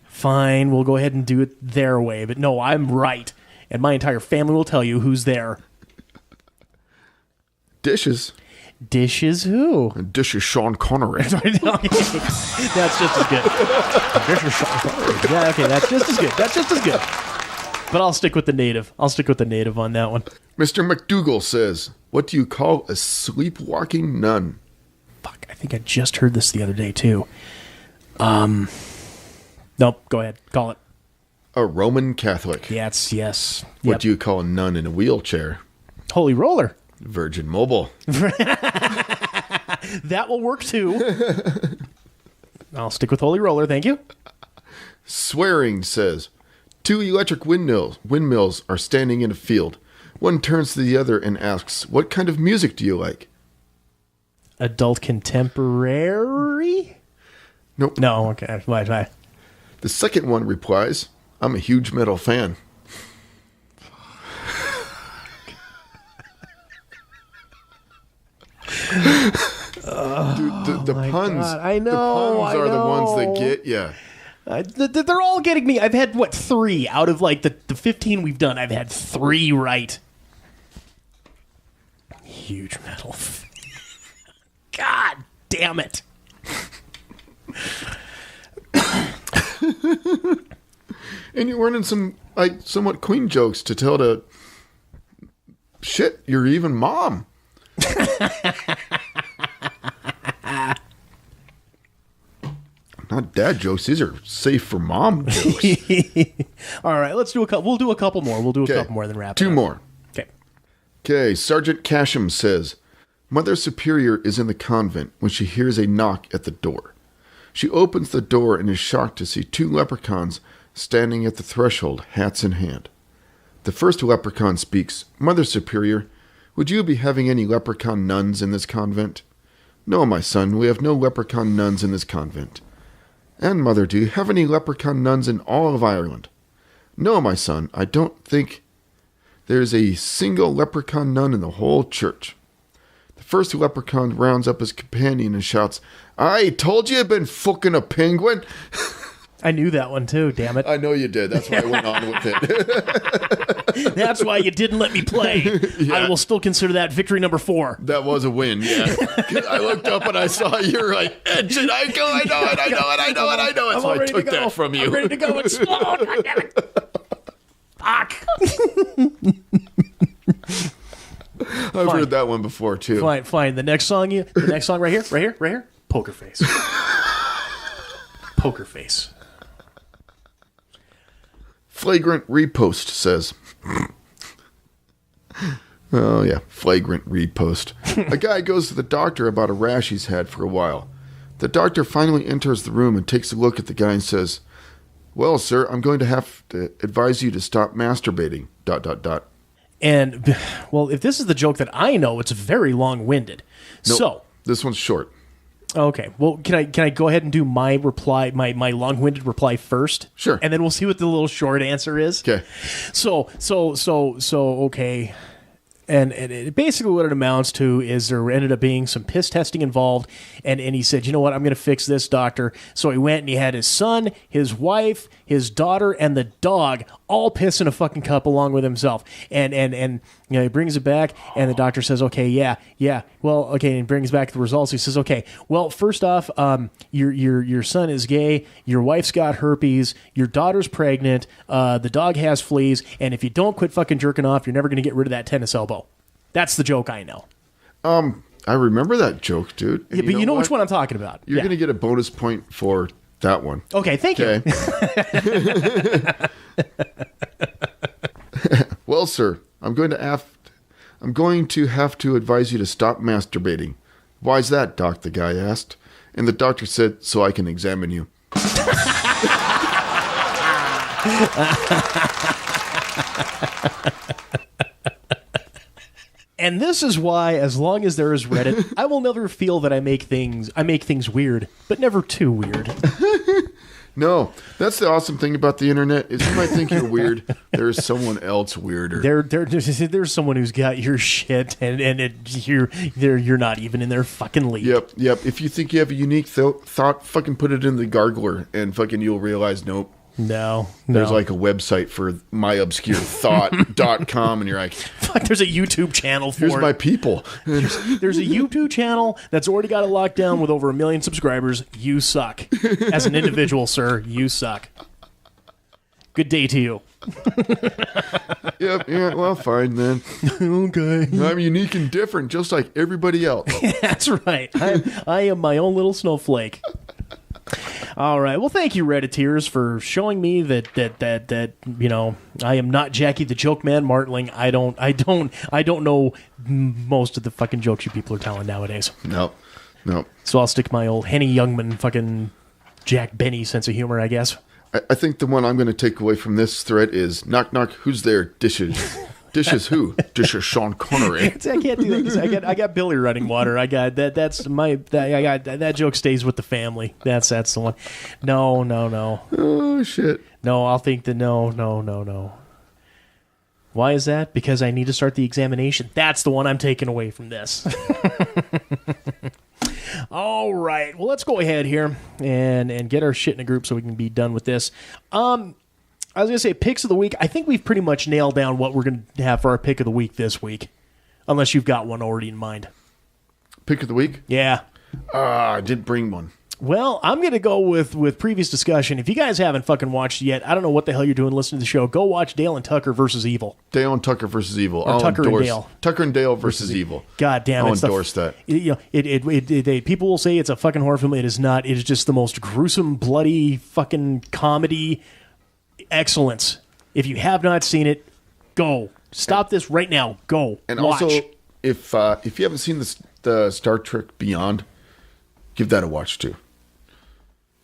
Fine, we'll go ahead and do it their way. But no, I'm right. And my entire family will tell you who's there.
Dishes.
Dishes who?
Dishes Sean Connery.
That's just as good. Dishes Sean Connery. Yeah, okay, that's just as good. That's just as good. But I'll stick with the native. I'll stick with the native on that one.
Mr. McDougal says, "What do you call a sleepwalking nun?"
Fuck, I think I just heard this the other day, too. Nope, go ahead. Call it.
A Roman Catholic.
Yes.
What do you call a nun in a wheelchair?
Holy roller.
Virgin Mobile.
That will work, too. I'll stick with Holy Roller, thank you.
Swearing says, 2 electric windmills are standing in a field. One turns to the other and asks, "What kind of music do you like?"
Adult contemporary?
Nope.
No, okay. Why?
The second one replies, "I'm a huge metal fan." Dude, the puns.
God. I know.
The puns are the ones that get you.
They're all getting me. I've had, 3 out of the 15 we've done. I've had 3 right. Huge metal. God damn it.
And you're learning some somewhat queen jokes to tell to shit your even mom. Not dad jokes. These are safe for mom jokes.
All right, let's do a couple. We'll do a couple more. We'll do a couple more, then wrap it up.
2 more.
Okay.
Sergeant Casham says, "Mother Superior is in the convent when she hears a knock at the door. She opens the door and is shocked to see 2 leprechauns standing at the threshold, hats in hand. The first leprechaun speaks, 'Mother Superior, would you be having any leprechaun nuns in this convent?' 'No, my son, we have no leprechaun nuns in this convent.' 'And, mother, do you have any leprechaun nuns in all of Ireland?' 'No, my son, I don't think there's a single leprechaun nun in the whole church.' The first leprechaun rounds up his companion and shouts, 'I told you I'd been fucking a penguin.'"
I knew that one too, damn it.
I know you did. That's why I went on with it.
That's why you didn't let me play.
Yeah.
I will still consider that victory number 4.
That was a win, yeah. I looked up and I saw you're like, "Engine, I know it. So I took that from you.
I'm ready to go. Explode. Fuck.
I've heard that one before too.
Fine. The next song right here. Poker Face. Poker Face.
Flagrant Repost says, oh yeah, flagrant repost. A guy goes to the doctor about a rash he's had for a while. The doctor finally enters the room and takes a look at the guy and says, "Well, sir, I'm going to have to advise you to stop masturbating, ...
And, well, if this is the joke that I know, it's very long-winded.
Nope,
so
this one's short.
Okay. Well, can I go ahead and do my reply, my long-winded reply first?
Sure.
And then we'll see what the little short answer is.
Okay.
So, okay. And basically what it amounts to is there ended up being some piss testing involved, and he said, you know what, I'm going to fix this, doctor. So he went and he had his son, his wife, his daughter, and the dog all piss in a fucking cup along with himself. And you know, he brings it back, and the doctor says, okay, yeah, well, okay, and he brings back the results. He says, okay, well, first off, your son is gay, your wife's got herpes, your daughter's pregnant, the dog has fleas, and if you don't quit fucking jerking off, you're never going to get rid of that tennis elbow. That's the joke I know.
I remember that joke, dude.
Yeah, but you know which one I'm talking about.
You're going to get a bonus point for that one.
Okay, thank you.
Well, sir, I'm going to have to advise you to stop masturbating. Why's that, doc? The guy asked. And the doctor said, so I can examine you.
And this is why, as long as there is Reddit, I will never feel that I make things weird, but never too weird.
No, that's the awesome thing about the internet is you might think you're weird. There's someone else weirder.
There's someone who's got your shit, and you're not even in their fucking league.
Yep. If you think you have a unique thought, fucking put it in the gargler, and fucking you'll realize, nope.
No.
There's like a website for myobscurethought.com, and you're like,
fuck, there's a YouTube channel for
here's
it.
my people.
There's a YouTube channel that's already got it locked down with over 1 million subscribers. You suck. As an individual, sir, you suck. Good day to you.
Yep, yeah, well, fine then.
Okay.
I'm unique and different, just like everybody else.
That's right. I am my own little snowflake. All right. Well, thank you, Redditeers, for showing me that you know, I am not Jackie the Joke Man Martling. I don't know most of the fucking jokes you people are telling nowadays.
No.
So I'll stick my old Henny Youngman fucking Jack Benny sense of humor, I guess.
I think the one I'm going to take away from this thread is knock knock. Who's there? Dishes. Dishes who? Dishes Sean Connery.
I can't do that. I got Billy running water. I got that. That joke stays with the family. That's the one. No.
Oh shit.
No, I'll think that no. Why is that? Because I need to start the examination. That's the one I'm taking away from this. All right. Well, let's go ahead here and get our shit in a group so we can be done with this. I was going to say picks of the week. I think we've pretty much nailed down what we're going to have for our pick of the week this week. Unless you've got one already in mind.
Pick of the week?
Yeah.
I did bring one.
Well, I'm going to go with previous discussion. If you guys haven't fucking watched it yet, I don't know what the hell you're doing listening to the show. Go watch Dale and Tucker versus Evil.
Dale and Tucker versus Evil.
Or Tucker and Dale.
Tucker and Dale versus Evil.
God damn it.
I'll endorse that.
You know, people will say it's a fucking horror film. It is not. It is just the most gruesome, bloody fucking comedy excellence. If you have not seen it, go. Stop this right now. Go.
And
watch.
also, if you haven't seen the Star Trek Beyond, give that a watch too.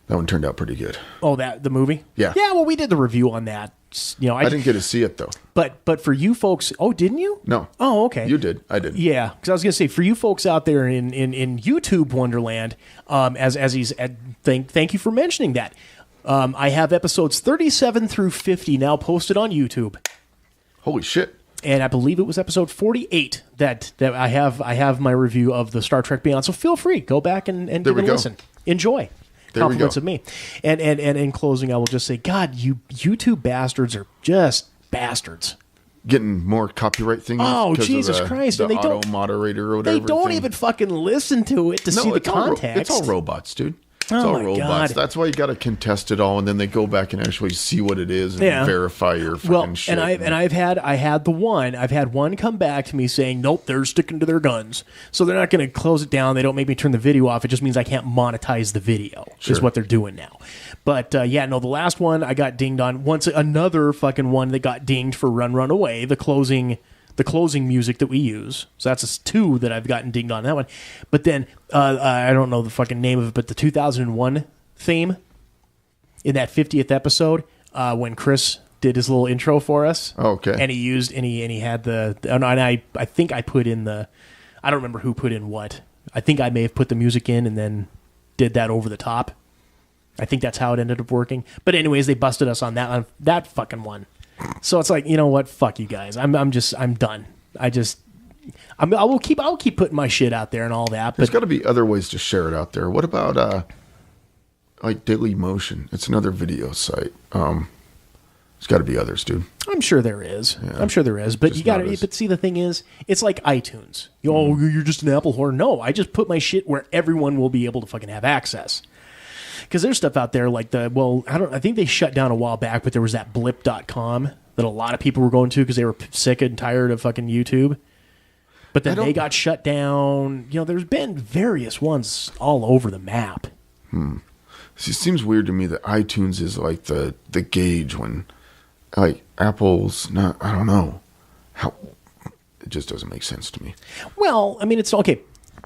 That one turned out pretty good.
Oh, the movie?
Yeah.
Yeah, well, we did the review on that. You know,
I didn't get to see it though.
But for you folks, oh, didn't you?
No.
Oh, okay.
You did. I didn't.
Yeah, because I was going to say for you folks out there in YouTube Wonderland, as he's thank you for mentioning that. I have episodes 37 through 50 now posted on YouTube.
Holy shit.
And I believe it was episode 48 that I have my review of the Star Trek Beyond. So feel free, go back and give it a listen. Enjoy.
There
Compliments
we
of me. And in closing, I will just say, God, you YouTube bastards are just bastards.
Getting more copyright things.
Oh, Jesus Christ!
The
And they
auto
don't
moderator or whatever.
They don't even fucking listen to it to see the context.
It's all robots, dude. It's
Oh
all
my
robots.
God.
That's why you got to contest it all, and then they go back and actually see what it is and verify your fucking shit.
I've had one come back to me saying, nope, they're sticking to their guns, so they're not going to close it down. They don't make me turn the video off. It just means I can't monetize the video.
Sure.
Is what they're doing now. But the last one I got dinged on. Once another fucking one that got dinged for Run Away, the closing music that we use. So that's two that I've gotten dinged on that one. But then, I don't know the fucking name of it, but the 2001 theme in that 50th episode, when Chris did his little intro for us.
Okay.
And he had and I think I put in I don't remember who put in what. I think I may have put the music in and then did that over the top. I think that's how it ended up working. But anyways, they busted us on that fucking one. So it's like, you know what? Fuck you guys. I'm done. I'll keep putting my shit out there and all that.
There's
But
got to be other ways to share it out there. What about like Daily Motion? It's another video site. There's got to be others, dude.
I'm sure there is.
Yeah.
I'm sure there is. But
Just
you got to.
not as-
But see, the thing is, it's like iTunes. You're just an Apple whore. No, I just put my shit where everyone will be able to fucking have access. Because there's stuff out there like I think they shut down a while back, but there was that blip.com that a lot of people were going to because they were sick and tired of fucking YouTube. But then they got shut down. There's been various ones all over the map.
See, it seems weird to me that iTunes is like the gauge when, like, Apple's not. I don't know how. It just doesn't make sense to me.
Well, I mean, it's okay.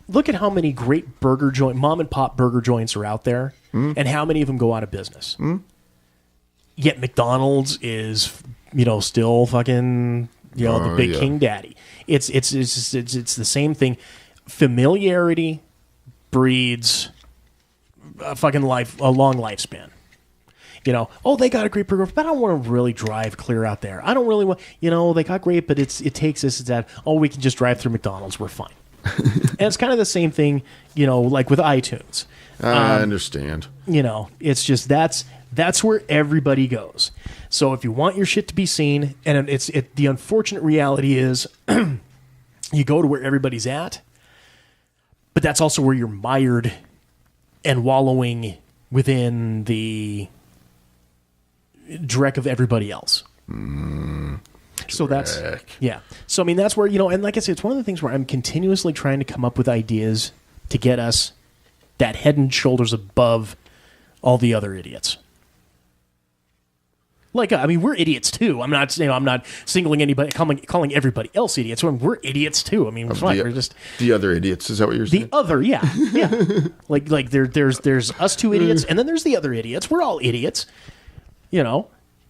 Look at how many great mom and pop burger joints are out there, and how many of them go out of business. Yet McDonald's is, still fucking, the big king daddy. It's the same thing. Familiarity breeds a fucking a long lifespan. They got a great burger, but I don't want to really drive clear out there. I don't really want, they got great, but it takes this and that. Oh, we can just drive through McDonald's. We're fine. And it's kind of the same thing, like with iTunes.
I understand.
It's just that's where everybody goes. So if you want your shit to be seen, and the unfortunate reality is you go to where everybody's at, but that's also where you're mired and wallowing within the dreck of everybody else. So that's, yeah. So, I mean, that's where, and like I said, it's one of the things where I'm continuously trying to come up with ideas to get us that head and shoulders above all the other idiots. Like, I mean, we're idiots too. I'm not singling anybody, calling everybody else idiots. We're idiots too. I mean, we're just
the other idiots. Is that what you're saying?
The other, yeah. like there's us two idiots, and then there's the other idiots. We're all idiots,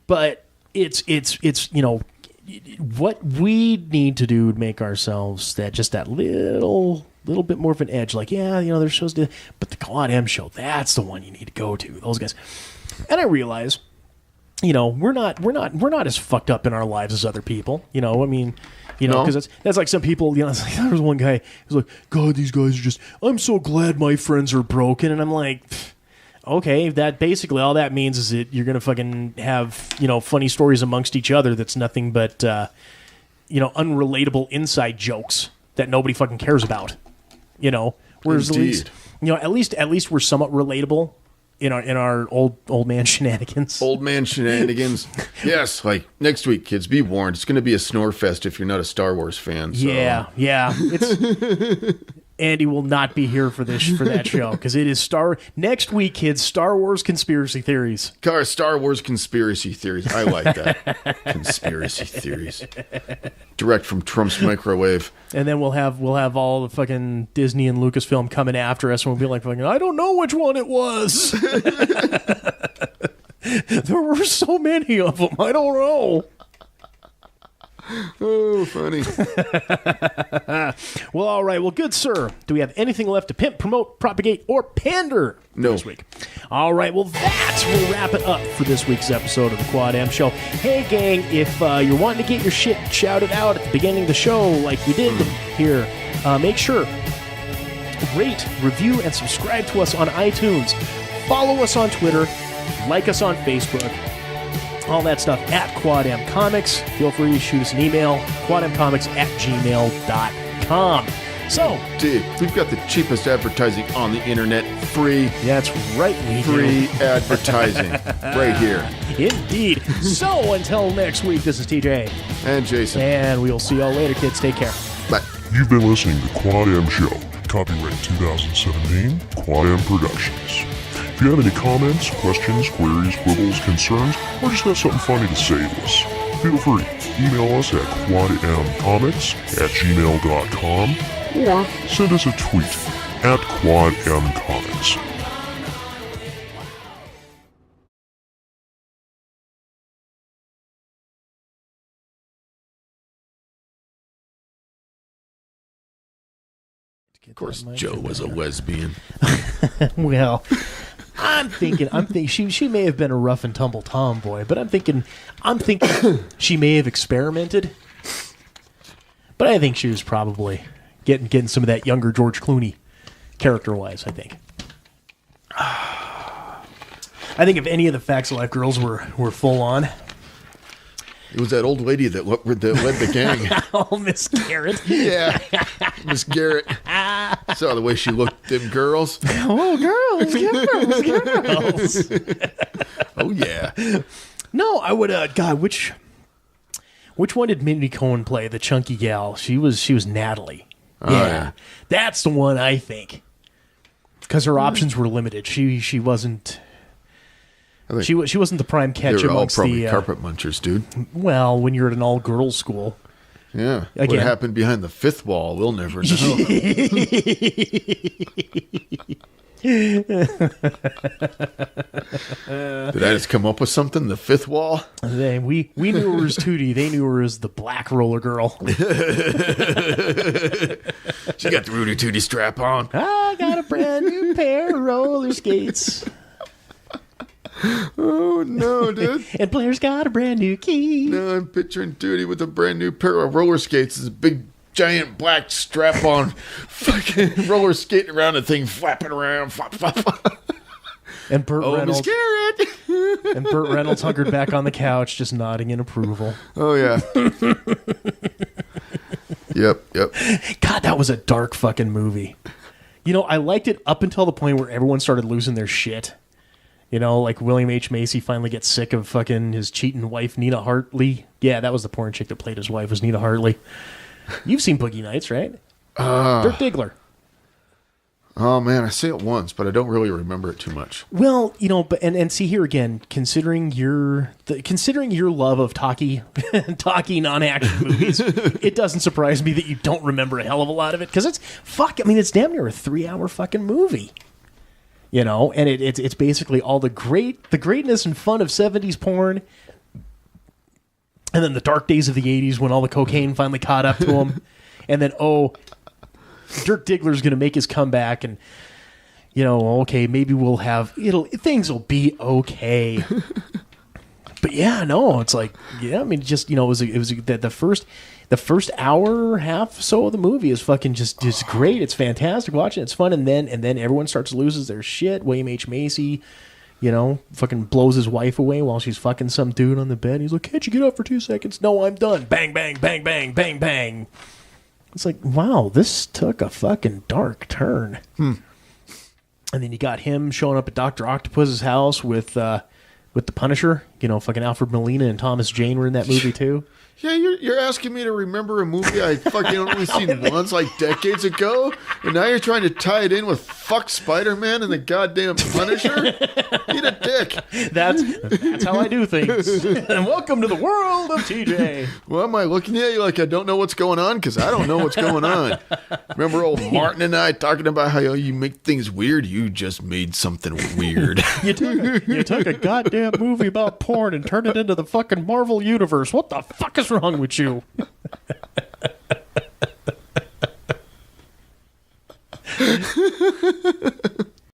But it's what we need to do to make ourselves that little bit more of an edge. Like, there's shows but the Quad M show, that's the one you need to go to. Those guys, and I realize. We're not as fucked up in our lives as other people. I mean, because that's like some people. It's like, there was one guy who's like, God, these guys are just. I'm so glad my friends are broken, and I'm like, okay, that basically all that means is that you're gonna fucking have funny stories amongst each other. That's nothing but unrelatable inside jokes that nobody fucking cares about. Whereas
Indeed.
at least we're somewhat relatable. In our old man shenanigans.
Old man shenanigans. Yes, like next week, kids, be warned. It's going to be a snore fest if you're not a Star Wars fan. So.
Yeah. Andy will not be here for that show because it is next week, kids. Star Wars conspiracy theories.
Star Wars conspiracy theories. I like that. Conspiracy theories. Direct from Trump's microwave.
And then we'll have all the fucking Disney and Lucasfilm coming after us, and we'll be like, fucking, I don't know which one it was. There were so many of them. I don't know.
Oh, funny.
Well, all right. Well, good sir. Do we have anything left to pimp, promote, propagate, or pander this week? All right. Well, that will wrap it up for this week's episode of the Quad M Show. Hey, gang, if you're wanting to get your shit shouted out at the beginning of the show like we did here, make sure rate, review, and subscribe to us on iTunes. Follow us on Twitter. Like us on Facebook. All that stuff at Quad M Comics. Feel free to shoot us an email, quadmcomics@gmail.com. So,
dude, we've got the cheapest advertising on the internet. Free.
That's right,
free advertising right here.
Indeed. So, until next week, this is TJ.
And Jason.
And we'll see y'all later, kids. Take care.
Bye.
You've been listening to Quad M Show. Copyright 2017, Quad M Productions. If you have any comments, questions, queries, quibbles, concerns, or just have something funny to say to us, feel free. Email us at quadmcomics@gmail.com or send us a tweet at quadmcomics.
Of course, Joe was a lesbian.
Well, I'm thinking she may have been a rough and tumble tomboy, but I'm thinking she may have experimented. But I think she was probably getting some of that younger George Clooney character-wise, I think. I think if any of the Facts of Life girls were full on.
It was that old lady that led the gang.
Oh, Miss Garrett.
Yeah, Miss Garrett. Saw the way she looked at them girls.
Oh, girls.
Oh, yeah.
No, I would, God, which one did Mindy Cohn play? The chunky gal. She was Natalie. Yeah. That's the one, I think. Because her options were limited. She wasn't... She wasn't the prime catch
they were
amongst
all probably
the
carpet munchers, dude.
Well, when you're at an all-girls school.
Yeah.
Again.
What happened behind the fifth wall, we'll never know. Did I just come up with something? The fifth wall?
We knew her as Tootie. They knew her as the black roller girl.
She got the Rudy Tootie strap on.
I got a brand new pair of roller skates.
Oh, no, dude.
And Blair's got a brand new key.
No, I'm picturing Tootie with a brand new pair of roller skates. This big, giant, black strap-on fucking roller skating around the thing, flapping around. Flop, flop, flop.
And Burt Reynolds.
Miss Garrett.
And Burt Reynolds hunkered back on the couch, just nodding in approval.
Oh, yeah. Yep.
God, that was a dark fucking movie. You know, I liked it up until the point where everyone started losing their shit. You know, like William H. Macy finally gets sick of fucking his cheating wife, Nina Hartley. Yeah, that was the porn chick that played his wife, was Nina Hartley. You've seen Boogie Nights, right? Dirk Diggler.
Oh, man, I see it once, but I don't really remember it too much.
Well, you know, but and see here again, considering your love of talkie non-action movies, it doesn't surprise me that you don't remember a hell of a lot of it, because it's damn near a 3-hour fucking movie. You know, and it's basically all the greatness and fun of 70s porn, and then the dark days of the 80s when all the cocaine finally caught up to him, and then Dirk Diggler's going to make his comeback, and you know, okay, maybe things will be okay. But yeah, no, it's like, yeah, I mean, just, you know, it was the first hour half so of the movie is fucking just great. It's fantastic watching. It's fun, and then everyone starts to lose their shit. William H. Macy, you know, fucking blows his wife away while she's fucking some dude on the bed. He's like, "Can't you get up for 2 seconds?" "No, I'm done." Bang, bang, bang, bang, bang, bang. It's like, wow, this took a fucking dark turn. And then you got him showing up at Dr. Octopus's house with the Punisher. You know, fucking Alfred Molina and Thomas Jane were in that movie too.
Yeah, you're asking me to remember a movie I fucking only seen once, like decades ago, and now you're trying to tie it in with fuck Spider-Man and the goddamn Punisher? Eat a dick.
That's how I do things. And welcome to the world of TJ.
Well, am I looking at you like I don't know what's going on? Because I don't know what's going on. Remember old Martin and I talking about how you make things weird? You just made something weird.
You took a goddamn movie about porn and turned it into the fucking Marvel universe. What the fuck is wrong with you?